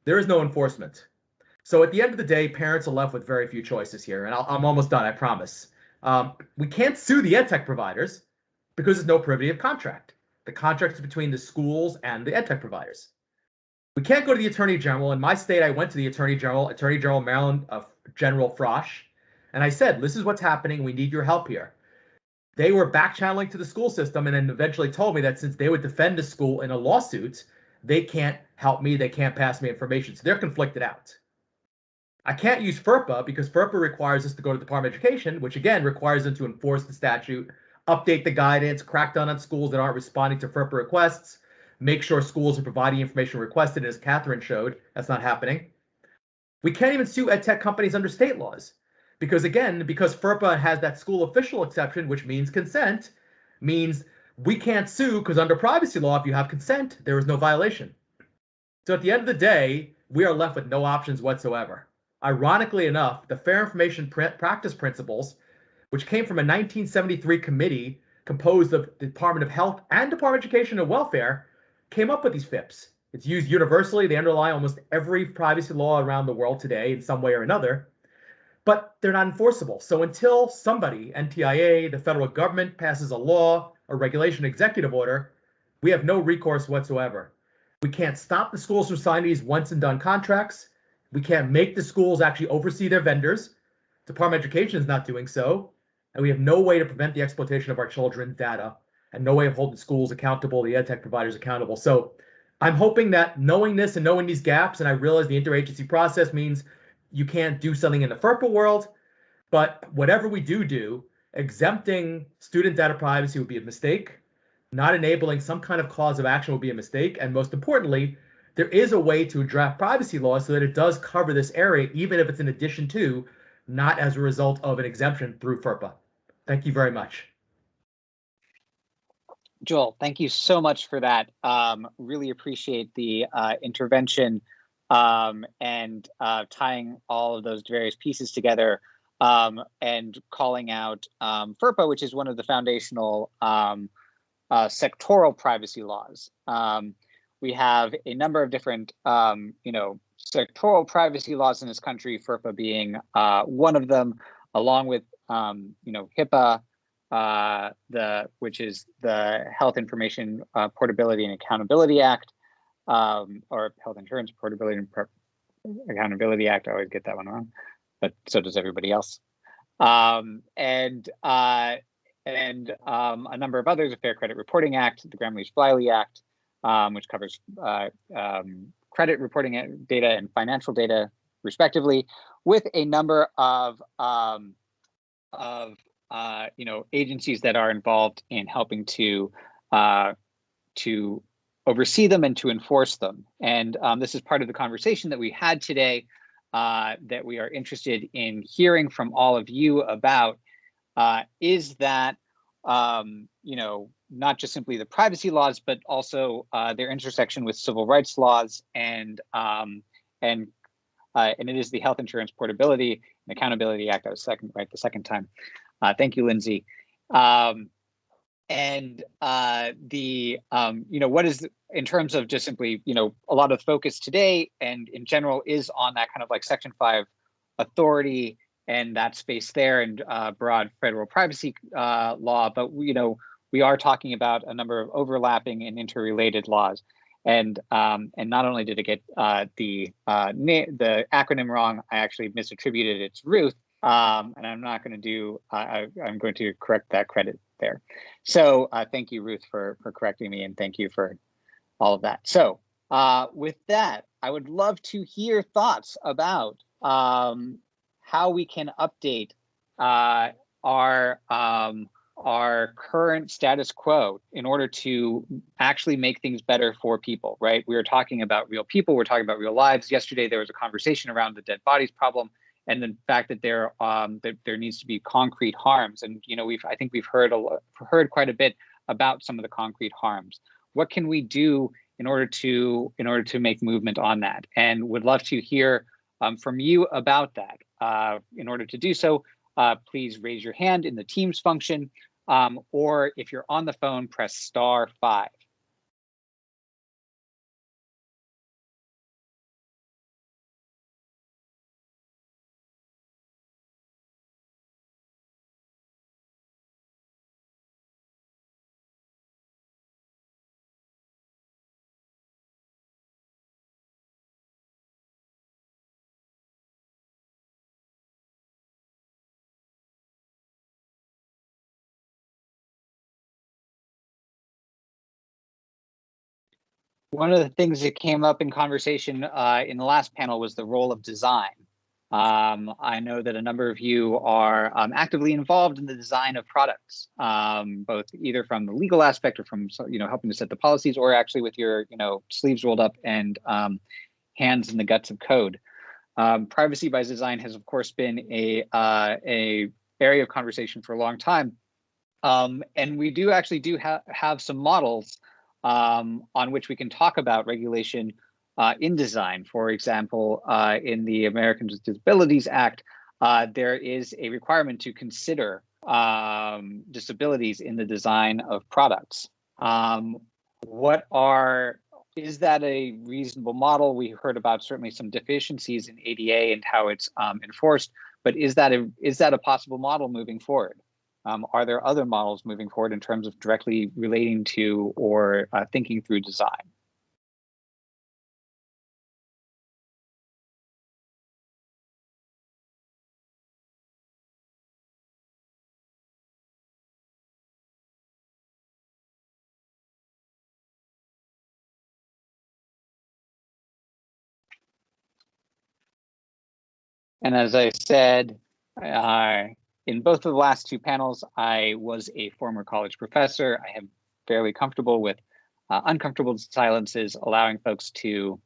there is no enforcement. So at the end of the day, parents are left with very few choices here. And I'm almost done, I promise. We can't sue the EdTech providers because there's no privity of contract. The contract is between the schools and the EdTech providers. We can't go to the Attorney General. In my state, I went to the Attorney General Maryland, General Frosh, and I said, this is what's happening. We need your help here. They were back channeling to the school system and then eventually told me that since they would defend the school in a lawsuit, they can't help me. They can't pass me information. So they're conflicted out. I can't use FERPA because FERPA requires us to go to the Department of Education, which again requires them to enforce the statute, update the guidance, crack down on schools that aren't responding to FERPA requests, make sure schools are providing information requested, as Catherine showed. That's not happening. We can't even sue ed tech companies under state laws because, again, because FERPA has that school official exception, which means consent, means we can't sue because under privacy law, if you have consent, there is no violation. So at the end of the day, we are left with no options whatsoever. Ironically enough, the Fair Information Practice Principles, which came from a 1973 committee composed of the Department of Health and Department of Education and Welfare, came up with these FIPS. It's used universally. They underlie almost every privacy law around the world today in some way or another, but they're not enforceable. So until somebody, NTIA, the federal government, passes a law, a regulation, executive order, we have no recourse whatsoever. We can't stop the schools from signing these once and done contracts. We can't make the schools actually oversee their vendors. Department of Education is not doing so. And we have no way to prevent the exploitation of our children's data and no way of holding schools accountable, the ed tech providers accountable. So I'm hoping that knowing this and knowing these gaps, and I realize the interagency process means you can't do something in the FERPA world, but whatever we do, exempting student data privacy would be a mistake. Not enabling some kind of cause of action would be a mistake. And most importantly, there is a way to draft privacy laws so that it does cover this area, even if it's in addition to not as a result of an exemption through FERPA. Thank you very much. Joel, thank you so much for that. Really appreciate the intervention and tying all of those various pieces together and calling out FERPA, which is one of the foundational sectoral privacy laws. We have a number of different, sectoral privacy laws in this country, FERPA being one of them, along with, HIPAA, which is the Health Information Portability and Accountability Act, or Health Insurance Portability and Accountability Act. I always get that one wrong, but so does everybody else. And a number of others: the Fair Credit Reporting Act, the Gramm-Leach-Bliley Act, which covers credit reporting data and financial data, respectively, with a number of agencies that are involved in helping to oversee them and to enforce them. And this is part of the conversation that we had today that we are interested in hearing from all of you about, is that, not just simply the privacy laws, but also their intersection with civil rights laws, and it is the Health Insurance Portability and Accountability Act. I was the second time. Thank you, Lindsay. What is, in terms of just simply, a lot of focus today and in general is on that kind of like Section 5 authority and that space there, and broad federal privacy law. But we are talking about a number of overlapping and interrelated laws. And not only did it get the acronym wrong, I actually misattributed it to Ruth. And I'm not going to do, I'm going to correct that credit there. So thank you, Ruth, for correcting me, and thank you for all of that. So with that, I would love to hear thoughts about how we can update our current status quo in order to actually make things better for people, right? We were talking about real people, we're talking about real lives. Yesterday, there was a conversation around the dead bodies problem, and the fact that there needs to be concrete harms. And I think we've heard quite a bit about some of the concrete harms. What can we do in order to make movement on that? And would love to hear from you about that. In order to do so, please raise your hand in the Teams function, or if you're on the phone, press *5. One of the things that came up in conversation in the last panel was the role of design. I know that a number of you are actively involved in the design of products, both either from the legal aspect or from helping to set the policies, or actually with your sleeves rolled up and hands in the guts of code. Privacy by design has, of course, been a area of conversation for a long time, and we do have some models on which we can talk about regulation in design. For example, in the Americans with Disabilities Act, there is a requirement to consider disabilities in the design of products. Is that a reasonable model? We heard about certainly some deficiencies in ADA and how it's enforced, but is that a possible model moving forward? Are there other models moving forward in terms of directly relating to or thinking through design? And as I said, in both of the last two panels, I was a former college professor. I am fairly comfortable with uncomfortable silences, allowing folks to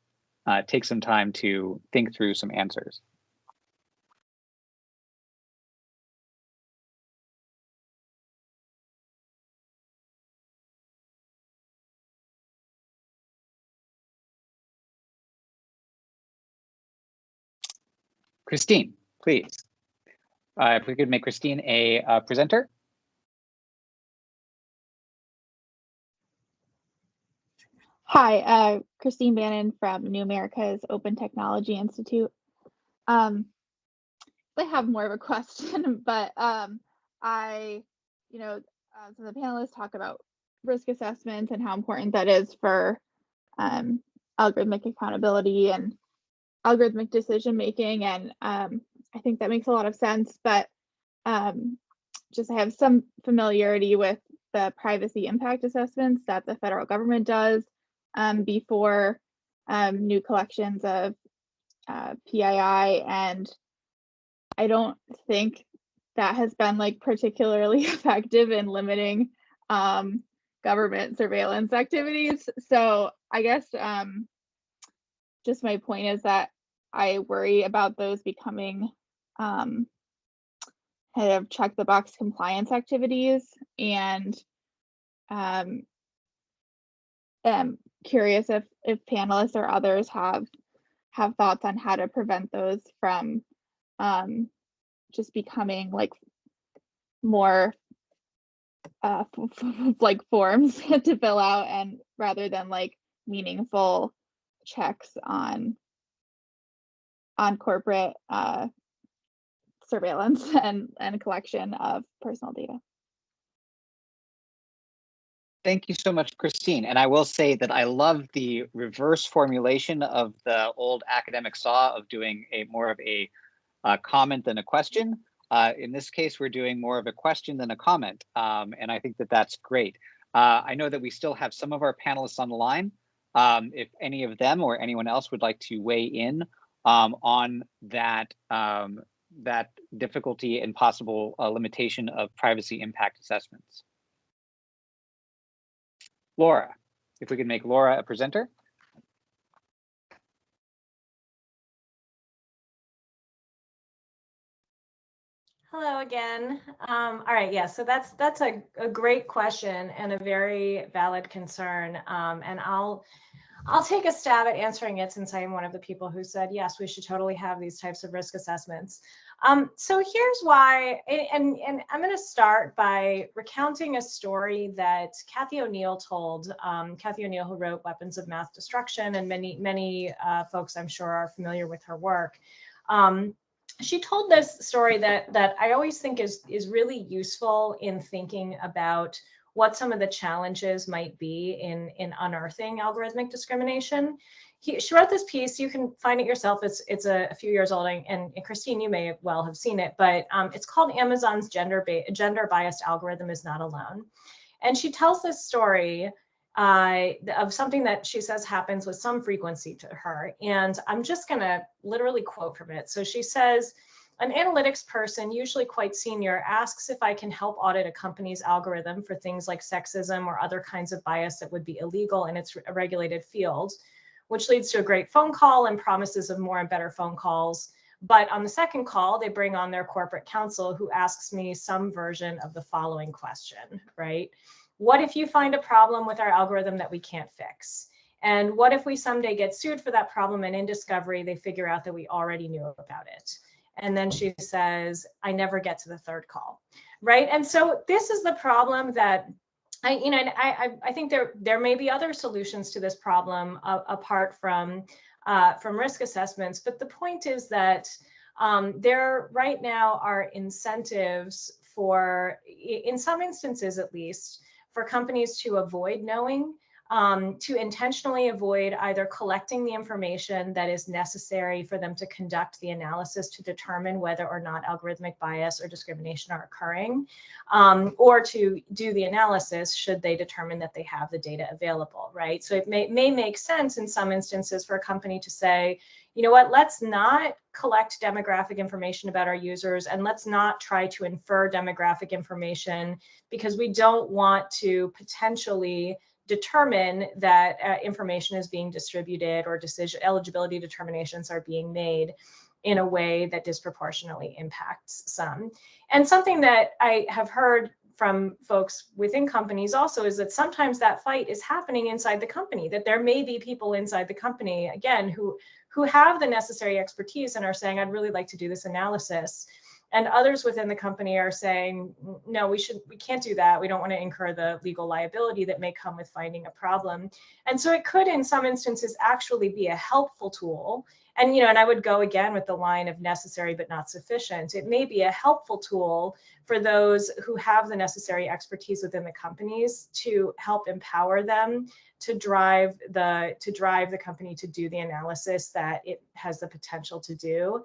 take some time to think through some answers. Christine, please. If we could make Christine a presenter. Hi, Christine Bannon from New America's Open Technology Institute. I have more of a question, but so the panelists talk about risk assessments and how important that is for algorithmic accountability and algorithmic decision making, and I think that makes a lot of sense. But just I have some familiarity with the privacy impact assessments that the federal government does before new collections of PII, and I don't think that has been like particularly effective in limiting government surveillance activities. So I guess just my point is that I worry about those becoming kind of check the box compliance activities, and I'm curious if panelists or others have thoughts on how to prevent those from just becoming like more like forms to fill out, and rather than like meaningful checks on corporate surveillance and collection of personal data. Thank you so much, Christine. And I will say that I love the reverse formulation of the old academic saw of doing more of a comment than a question. In this case, we're doing more of a question than a comment, and I think that that's great. I know that we still have some of our panelists on the line. If any of them or anyone else would like to weigh in on that that difficulty and possible limitation of privacy impact assessments. Laura, if we could make Laura a presenter. Hello again. All right, yeah, so that's a great question and a very valid concern. And I'll take a stab at answering it, since I am one of the people who said, yes, we should totally have these types of risk assessments. So here's why, and I'm going to start by recounting a story that Cathy O'Neil told. Cathy O'Neil, who wrote Weapons of Mass Destruction, and many folks I'm sure are familiar with her work. She told this story that I always think is really useful in thinking about what some of the challenges might be in unearthing algorithmic discrimination. She wrote this piece. You can find it yourself. It's a few years old, and Christine, you may well have seen it, but it's called Amazon's Gender Biased Algorithm is Not Alone. And she tells this story of something that she says happens with some frequency to her. And I'm just going to literally quote from it. So she says, an analytics person, usually quite senior, asks if I can help audit a company's algorithm for things like sexism or other kinds of bias that would be illegal in its regulated field, which leads to a great phone call and promises of more and better phone calls. But on the second call, they bring on their corporate counsel, who asks me some version of the following question, right? What if you find a problem with our algorithm that we can't fix? And what if we someday get sued for that problem, and in discovery, they figure out that we already knew about it? And then she says, I never get to the third call, right? And so this is the problem that I think there may be other solutions to this problem apart from risk assessments. But the point is that there right now are incentives for, in some instances at least, for companies to avoid knowing, to intentionally avoid either collecting the information that is necessary for them to conduct the analysis to determine whether or not algorithmic bias or discrimination are occurring, or to do the analysis should they determine that they have the data available, right? So it may make sense in some instances for a company to say, you know what, let's not collect demographic information about our users, and let's not try to infer demographic information, because we don't want to potentially determine that information is being distributed or eligibility determinations are being made in a way that disproportionately impacts some. And something that I have heard from folks within companies also is that sometimes that fight is happening inside the company, that there may be people inside the company, again, who who have the necessary expertise and are saying, I'd really like to do this analysis. And others within the company are saying, no, we can't do that. We don't want to incur the legal liability that may come with finding a problem. And so it could, in some instances, actually be a helpful tool. And, and I would go again with the line of necessary but not sufficient. It may be a helpful tool for those who have the necessary expertise within the companies to help empower them to drive the company to do the analysis that it has the potential to do.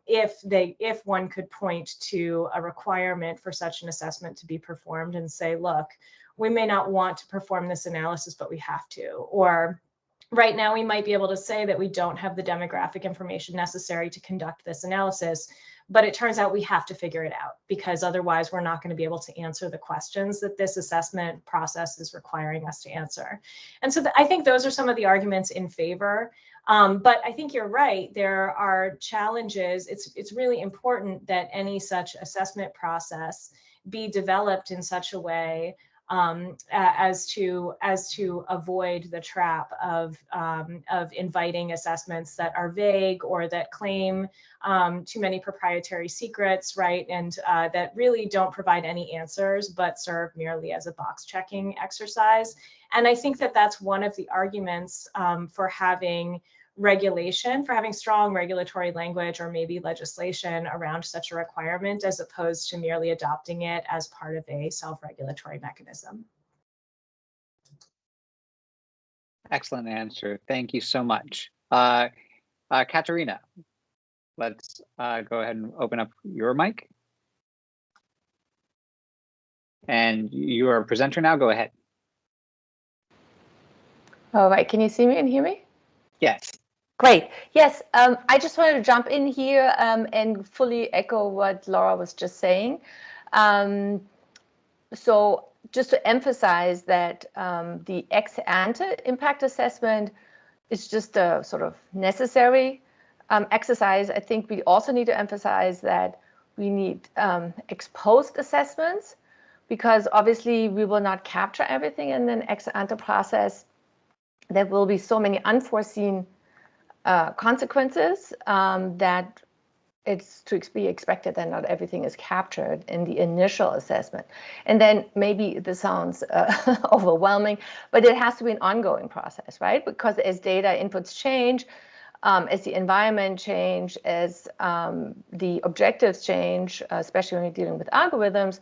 If one could point to a requirement for such an assessment to be performed and say, look, we may not want to perform this analysis, but we have to. Or right now, we might be able to say that we don't have the demographic information necessary to conduct this analysis, but it turns out we have to figure it out because otherwise we're not going to be able to answer the questions that this assessment process is requiring us to answer. And so I think those are some of the arguments in favor. But I think you're right. There are challenges. It's really important that any such assessment process be developed in such a way as to avoid the trap of inviting assessments that are vague or that claim too many proprietary secrets, right? And that really don't provide any answers, but serve merely as a box checking exercise. And I think that that's one of the arguments for having regulation, for having strong regulatory language or maybe legislation around such a requirement, as opposed to merely adopting it as part of a self-regulatory mechanism. Excellent answer. Thank you so much. Katerina, let's go ahead and open up your mic. And you are a presenter now. Go ahead. All right. Can you see me and hear me? Yes. Great. Yes, I just wanted to jump in here and fully echo what Laura was just saying. So just to emphasize that the ex-ante impact assessment is just a sort of necessary exercise. I think we also need to emphasize that we need ex-post assessments, because obviously we will not capture everything in an ex-ante process. There will be so many unforeseen consequences that it's to be expected that not everything is captured in the initial assessment. And then maybe this sounds overwhelming, but it has to be an ongoing process, right? Because as data inputs change, as the environment change, as the objectives change, especially when you're dealing with algorithms,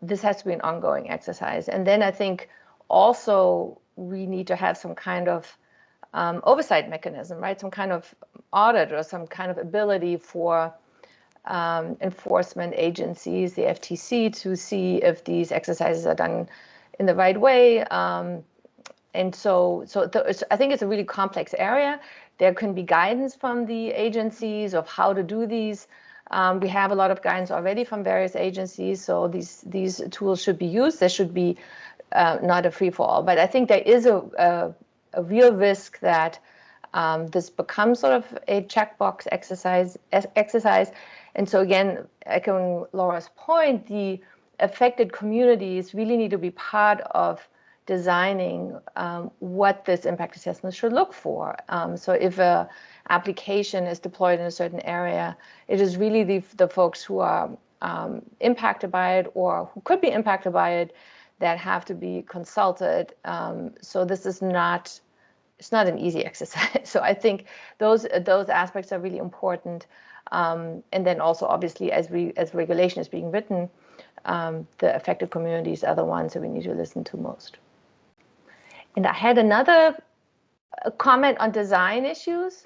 this has to be an ongoing exercise. And then I think also we need to have some kind of oversight mechanism, right? Some kind of audit or some kind of ability for enforcement agencies, the FTC, to see if these exercises are done in the right way. And so I think it's a really complex area. There can be guidance from the agencies of how to do these. We have a lot of guidance already from various agencies, so these tools should be used. There should be not a free-for-all, but I think there is a real risk that this becomes sort of a checkbox exercise. And so again, echoing Laura's point, the affected communities really need to be part of designing what this impact assessment should look for. So if an application is deployed in a certain area, it is really the folks who are impacted by it or who could be impacted by it that have to be consulted. So this is not, it's not an easy exercise. So I think those aspects are really important. And then also obviously as regulation is being written, the affected communities are the ones that we need to listen to most. And I had another comment on design issues.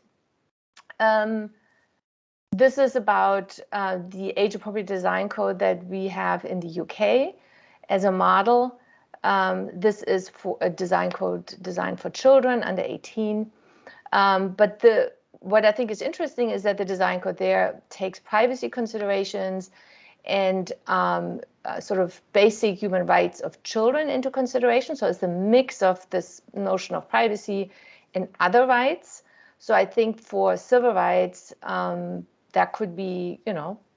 This is about the age-appropriate design code that we have in the UK as a model. This is for a design code designed for children under 18. But what I think is interesting is that the design code there takes privacy considerations and sort of basic human rights of children into consideration. So it's a mix of this notion of privacy and other rights. So I think for civil rights, that could be,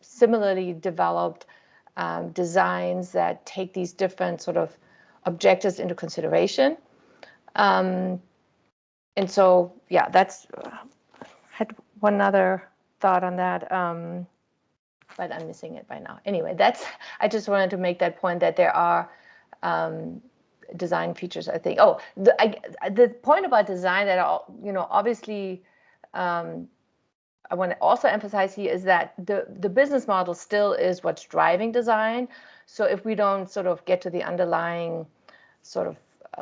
similarly developed designs that take these different sort of objectives into consideration. and so, yeah, that's, had one other thought on that, but I'm missing it by now. Anyway, I just wanted to make that point that there are design features, I think. Oh, the point about design that, obviously, I want to also emphasize here is that the business model still is what's driving design. So if we don't sort of get to the underlying sort of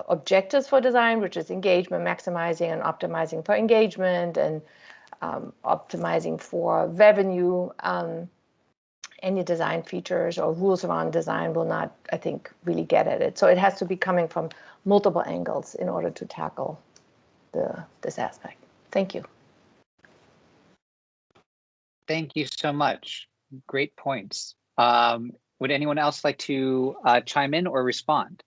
objectives for design, which is engagement, maximizing and optimizing for engagement, and optimizing for revenue, any design features or rules around design will not, I think, really get at it. So it has to be coming from multiple angles in order to tackle this aspect. Thank you. Thank you so much. Great points. Would anyone else like to chime in or respond?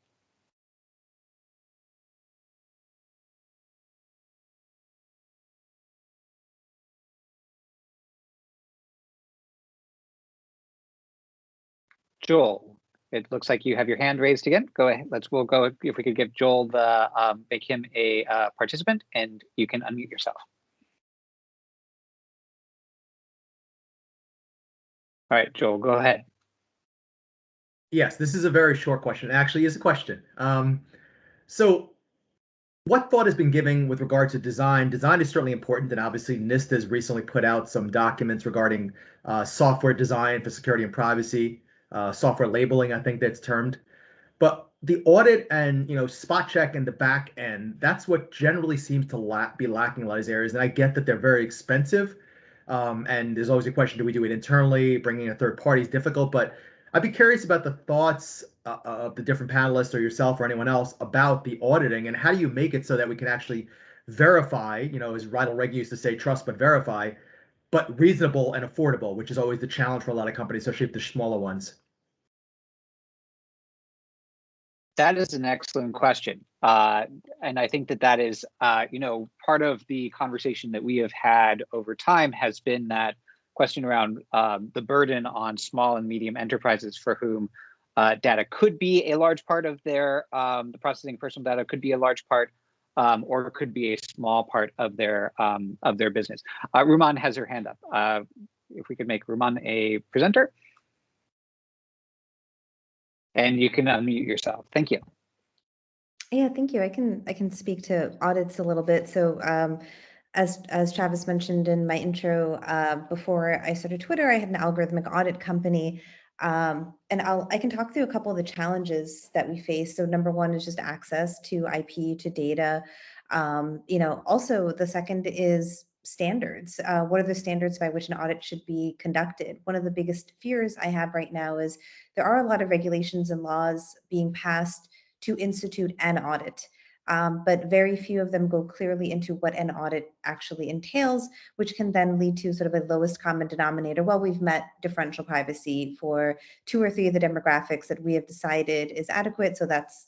Joel, it looks like you have your hand raised again. Go ahead. We'll go, if we could give Joel make him a participant, and you can unmute yourself. All right, Joel, go ahead. Yes, this is a very short question. It actually is a question. So what thought has been given with regard to design? Design is certainly important, and obviously NIST has recently put out some documents regarding software design for security and privacy, software labeling, I think that's termed. But the audit and spot check in the back end, that's what generally seems to be lacking in a lot of these areas. And I get that they're very expensive. And there's always a question, do we do it internally? Bringing a third party is difficult, but I'd be curious about the thoughts of the different panelists or yourself or anyone else about the auditing, and how do you make it so that we can actually verify, as Ronald Reagan used to say, trust but verify, but reasonable and affordable, which is always the challenge for a lot of companies, especially the smaller ones. That is an excellent question. And I think that is, part of the conversation that we have had over time has been that question around the burden on small and medium enterprises for whom data could be a large part of their, the processing of personal data could be a large part, or could be a small part of their business. Ruman has her hand up. If we could make Ruman a presenter. And you can unmute yourself. Thank you. Yeah, thank you. I can speak to audits a little bit. So as Travis mentioned in my intro, before I started Twitter, I had an algorithmic audit company. And I can talk through a couple of the challenges that we face. So number one is just access to IP, to data. Also the second is standards. What are the standards by which an audit should be conducted? One of the biggest fears I have right now is there are a lot of regulations and laws being passed to institute an audit. But very few of them go clearly into what an audit actually entails, which can then lead to sort of a lowest common denominator. Well, we've met differential privacy for 2 or 3 of the demographics that we have decided is adequate, so that's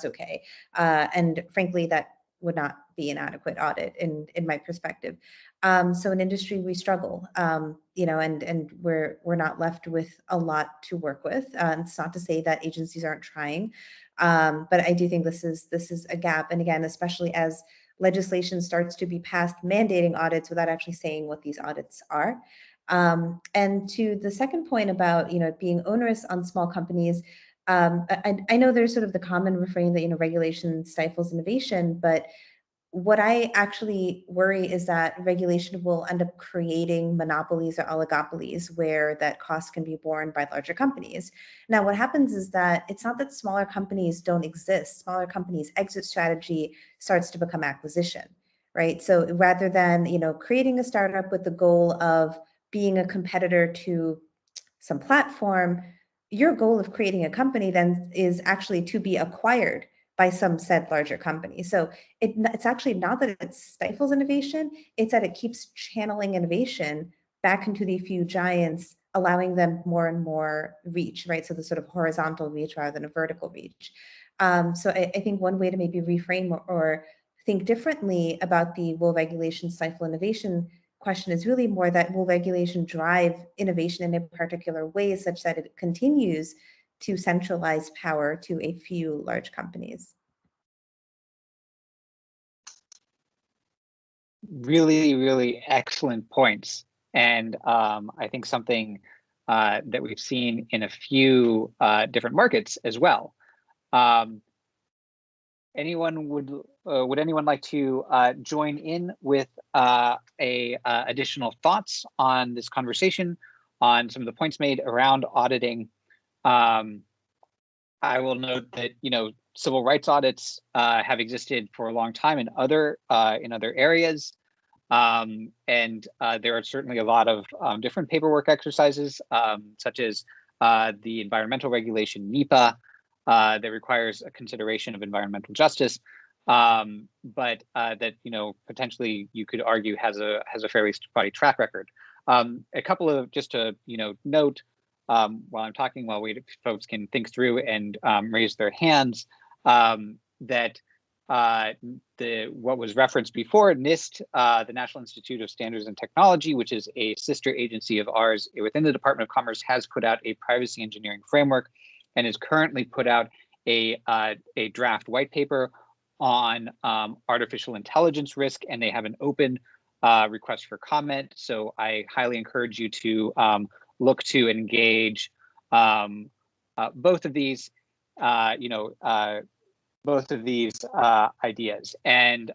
okay. And frankly, that would not be an adequate audit in my perspective. So in industry, we struggle, and we're not left with a lot to work with. It's not to say that agencies aren't trying, but I do think this is a gap. And again, especially as legislation starts to be passed mandating audits without actually saying what these audits are. And to the second point about being onerous on small companies, I know there's sort of the common refrain that regulation stifles innovation, but what I actually worry is that regulation will end up creating monopolies or oligopolies where that cost can be borne by larger companies. Now, what happens is that it's not that smaller companies don't exist. Smaller companies' exit strategy starts to become acquisition, right? So rather than creating a startup with the goal of being a competitor to some platform, your goal of creating a company then is actually to be acquired by some said larger company. So it's actually not that it stifles innovation, it's that it keeps channeling innovation back into the few giants, allowing them more and more reach, right? So the sort of horizontal reach rather than a vertical reach. So I think one way to maybe reframe or think differently about the will regulation stifle innovation question is really more that will regulation drive innovation in a particular way such that it continues to centralize power to a few large companies. really, really excellent points. And I think something that we've seen in a few different markets as well. Anyone would anyone like to join in with additional thoughts on this conversation, on some of the points made around auditing? I will note that civil rights audits have existed for a long time in other areas, and there are certainly a lot of different paperwork exercises, such as the environmental regulation NEPA, that requires a consideration of environmental justice, but that potentially you could argue has a fairly spotty track record. A couple of just to note while I'm talking, while folks can think through and raise their hands, that what was referenced before, NIST, the National Institute of Standards and Technology, which is a sister agency of ours within the Department of Commerce, has put out a privacy engineering framework and has currently put out a draft white paper on artificial intelligence risk, and they have an open request for comment. So I highly encourage you to look to engage both of these, ideas. And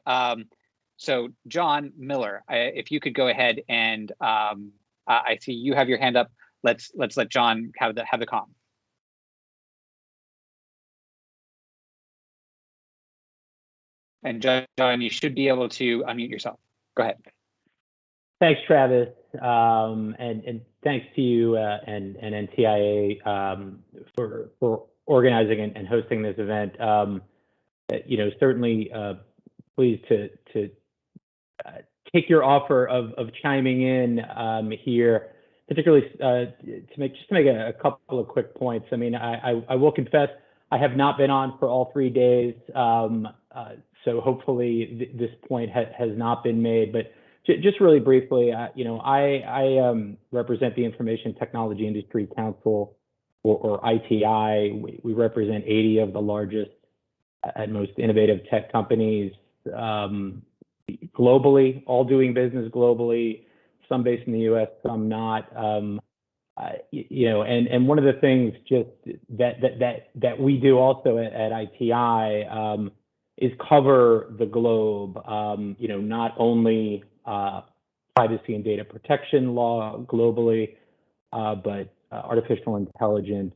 so, John Miller, if you could go ahead and I see you have your hand up. Let's let John have the com. And John, you should be able to unmute yourself. Go ahead. Thanks, Travis, and thanks to you and NTIA for organizing and hosting this event. Certainly pleased to take your offer of chiming in here, particularly to make a couple of quick points. I mean, I will confess I have not been on for all 3 days, so hopefully this point has not been made. But just really briefly, I represent the Information Technology Industry Council, or ITI. We represent 80 of the largest and most innovative tech companies globally, all doing business globally, some based in the US, some not. And one of the things just that we do also at ITI is cover the globe, not only privacy and data protection law globally, but artificial intelligence,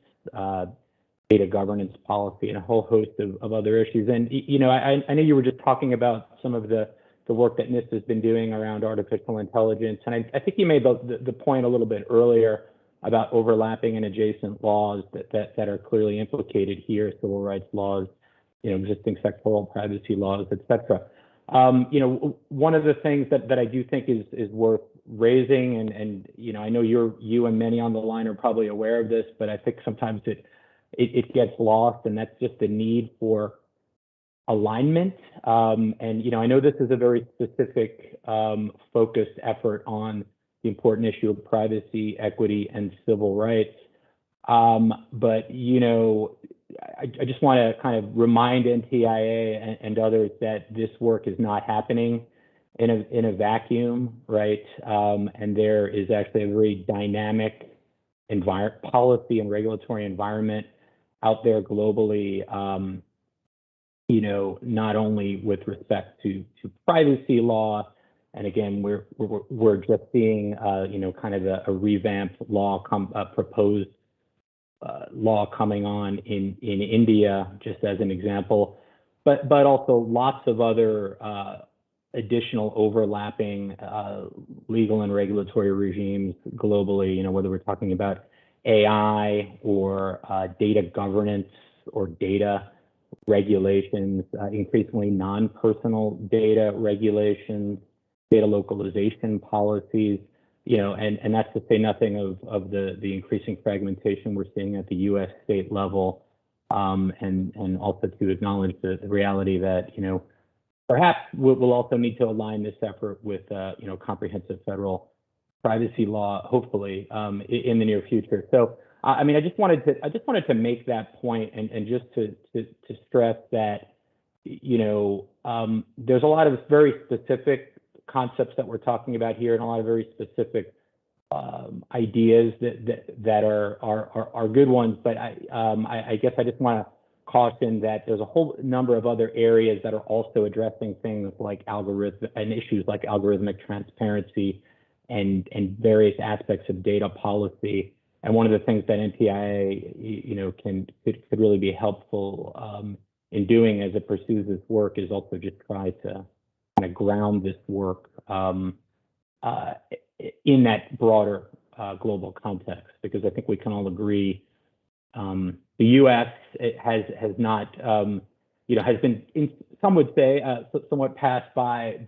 data governance policy, and a whole host of other issues. And I know you were just talking about some of the work that NIST has been doing around artificial intelligence, and I think you made the point a little bit earlier about overlapping and adjacent laws that are clearly implicated here, civil rights laws, existing sectoral privacy laws, et cetera. One of the things that I do think is worth raising, and I know you and many on the line are probably aware of this, but I think sometimes it gets lost, and that's just the need for alignment. And I know this is a very specific focused effort on the important issue of privacy, equity, and civil rights. But I just want to kind of remind NTIA and others that this work is not happening in a vacuum, right? And there is actually a very dynamic policy and regulatory environment out there globally, not only with respect to privacy law. And again, we're just seeing, kind of a revamped law proposed law coming on in India, just as an example, but also lots of other additional overlapping legal and regulatory regimes globally, whether we're talking about AI or data governance or data regulations, increasingly non-personal data regulations, data localization policies, and that's to say nothing of the increasing fragmentation we're seeing at the US state level, and also to acknowledge the reality that, perhaps we'll also need to align this effort with, comprehensive federal privacy law, hopefully, in the near future. So, I mean, I just wanted to make that point and just to stress that, there's a lot of very specific concepts that we're talking about here and a lot of very specific ideas that are good ones. But I guess I just want to caution that there's a whole number of other areas that are also addressing things like algorithm and issues like algorithmic transparency and various aspects of data policy. And one of the things that NTIA, could really be helpful in doing as it pursues this work is also just try to kind of ground this work in that broader global context, because I think we can all agree the U.S. has not, has been, some would say, somewhat passed by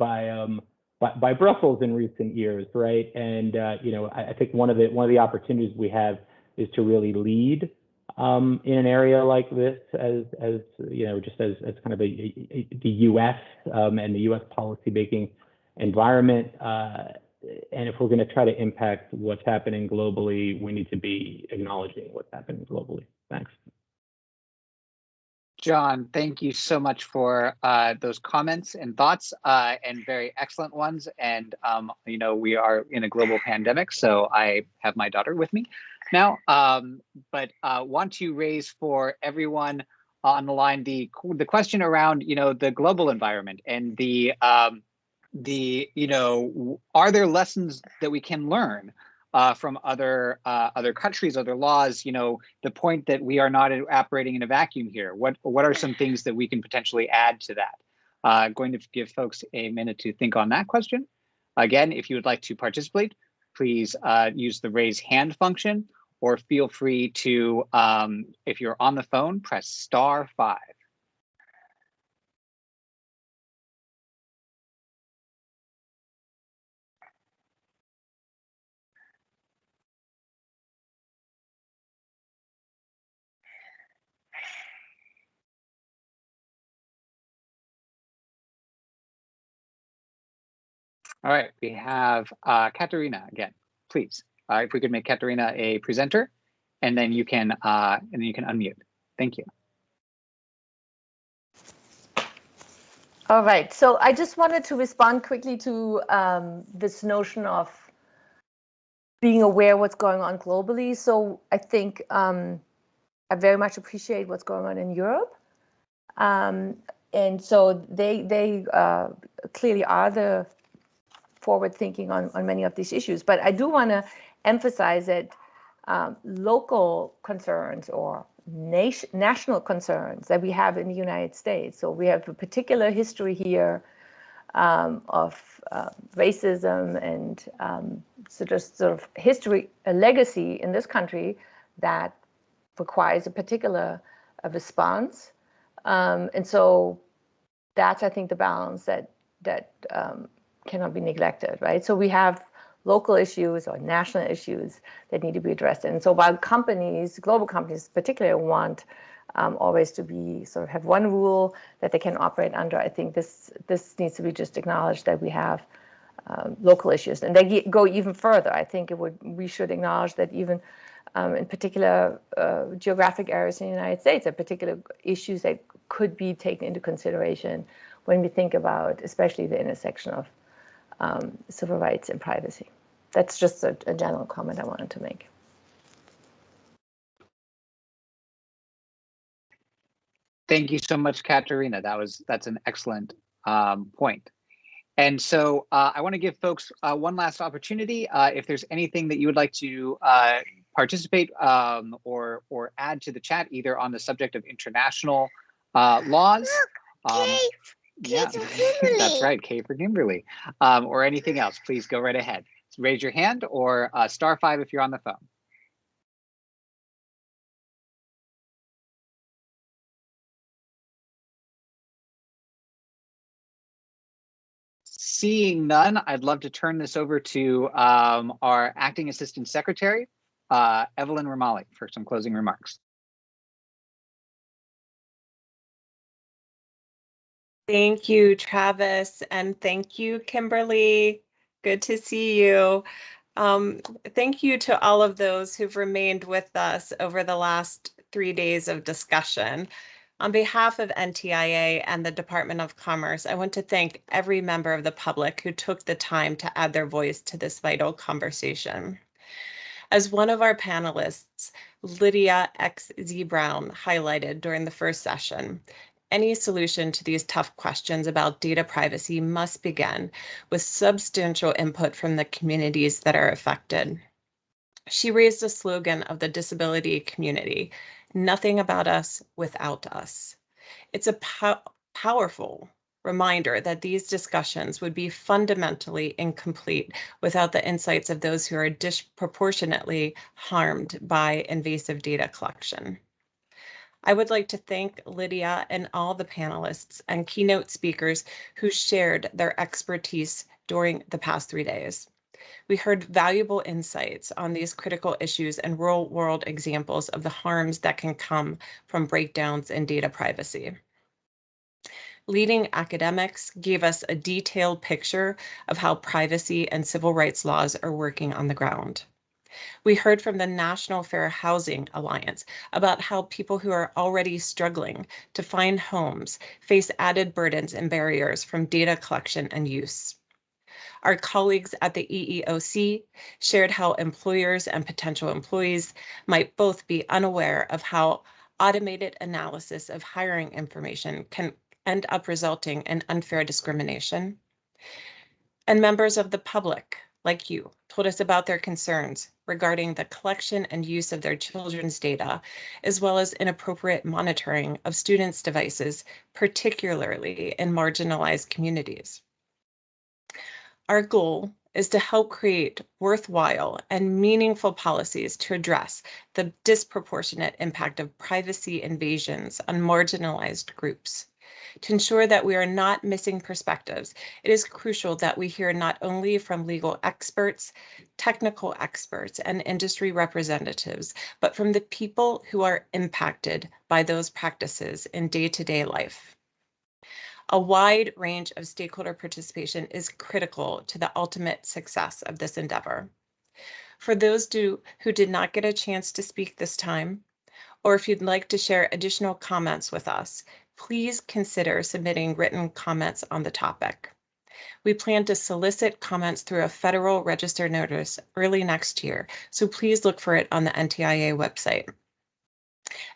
Brussels in recent years, right? And I think one of the opportunities we have is to really lead in an area like this, as kind of the U.S. And the U.S. policy making environment. And if we're going to try to impact what's happening globally, we need to be acknowledging what's happening globally. Thanks. John, thank you so much for those comments and thoughts, and very excellent ones. And we are in a global pandemic, so I have my daughter with me now. But want to raise for everyone on the line the question around the global environment and are there lessons that we can learn from other countries, other laws? The point that we are not operating in a vacuum here. What are some things that we can potentially add to that? Going to give folks a minute to think on that question. Again, if you would like to participate, please use the raise hand function, or feel free to, if you're on the phone, press *5. All right, we have Katerina again, please. If we could make Katerina a presenter, and then you can unmute. Thank you. All right, so I just wanted to respond quickly to this notion of being aware of what's going on globally. So I think I very much appreciate what's going on in Europe. And so they clearly are the forward thinking on many of these issues. But I do want to emphasize that local concerns or national concerns that we have in the United States. So we have a particular history here of racism and sort of history, a legacy in this country that requires a particular response. And so that's, I think, the balance that cannot be neglected, right? So we have local issues or national issues that need to be addressed. And so while companies, global companies particularly, want always to be have one rule that they can operate under, I think this needs to be just acknowledged that we have local issues. And they go even further. I think we should acknowledge that even in particular geographic areas in the United States, there are particular issues that could be taken into consideration when we think about especially the intersection of civil rights and privacy. That's just a general comment I wanted to make. Thank you so much, Katerina. That's an excellent point. And so I want to give folks one last opportunity. If there's anything that you would like to participate or add to the chat, either on the subject of international laws. Yeah, that's right, K for Kimberly, or anything else, please go right ahead. So raise your hand, or *5 if you're on the phone. Seeing none, I'd love to turn this over to our Acting Assistant Secretary, Evelyn Romali, for some closing remarks. Thank you, Travis, and thank you, Kimberly. Good to see you. Thank you to all of those who've remained with us over the last 3 days of discussion. On behalf of NTIA and the Department of Commerce, I want to thank every member of the public who took the time to add their voice to this vital conversation. As one of our panelists, Lydia X.Z. Brown, highlighted during the first session, any solution to these tough questions about data privacy must begin with substantial input from the communities that are affected. She raised the slogan of the disability community, "Nothing about us without us." It's a powerful reminder that these discussions would be fundamentally incomplete without the insights of those who are disproportionately harmed by invasive data collection. I would like to thank Lydia and all the panelists and keynote speakers who shared their expertise during the past 3 days. We heard valuable insights on these critical issues and real-world examples of the harms that can come from breakdowns in data privacy. Leading academics gave us a detailed picture of how privacy and civil rights laws are working on the ground. We heard from the National Fair Housing Alliance about how people who are already struggling to find homes face added burdens and barriers from data collection and use. Our colleagues at the EEOC shared how employers and potential employees might both be unaware of how automated analysis of hiring information can end up resulting in unfair discrimination. And members of the public, like you, told us about their concerns regarding the collection and use of their children's data, as well as inappropriate monitoring of students' devices, particularly in marginalized communities. Our goal is to help create worthwhile and meaningful policies to address the disproportionate impact of privacy invasions on marginalized groups. To ensure that we are not missing perspectives, it is crucial that we hear not only from legal experts, technical experts, and industry representatives, but from the people who are impacted by those practices in day-to-day life. A wide range of stakeholder participation is critical to the ultimate success of this endeavor. For those who did not get a chance to speak this time, or if you'd like to share additional comments with us, please consider submitting written comments on the topic. We plan to solicit comments through a federal register notice early next year, so please look for it on the NTIA website.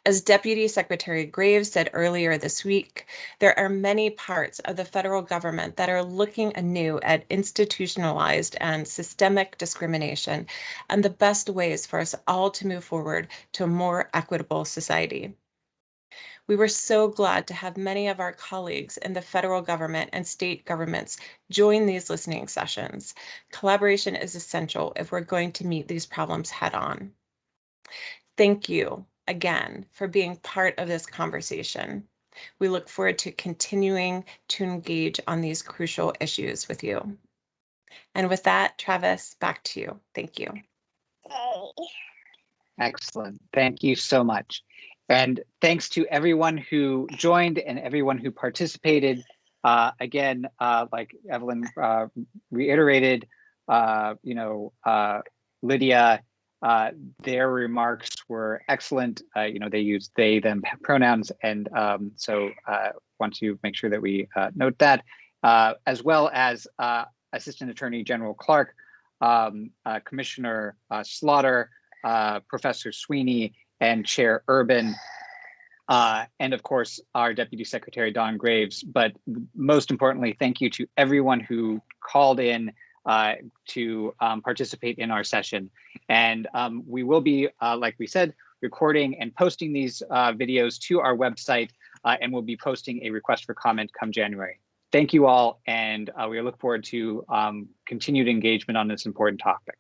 As Deputy Secretary Graves said earlier this week, there are many parts of the federal government that are looking anew at institutionalized and systemic discrimination and the best ways for us all to move forward to a more equitable society. We were so glad to have many of our colleagues in the federal government and state governments join these listening sessions. Collaboration is essential if we're going to meet these problems head on. Thank you again for being part of this conversation. We look forward to continuing to engage on these crucial issues with you. And with that, Travis, back to you. Thank you. Excellent. Thank you so much. And thanks to everyone who joined and everyone who participated. Again, like Evelyn reiterated, Lydia, their remarks were excellent. They used they, them pronouns. And so want to make sure that we note that, as well as Assistant Attorney General Clark, Commissioner Slaughter, Professor Sweeney, and Chair Urban, and of course, our Deputy Secretary Don Graves. But most importantly, thank you to everyone who called in to participate in our session. And we will be, like we said, recording and posting these videos to our website, and we'll be posting a request for comment come January. Thank you all, and we look forward to continued engagement on this important topic.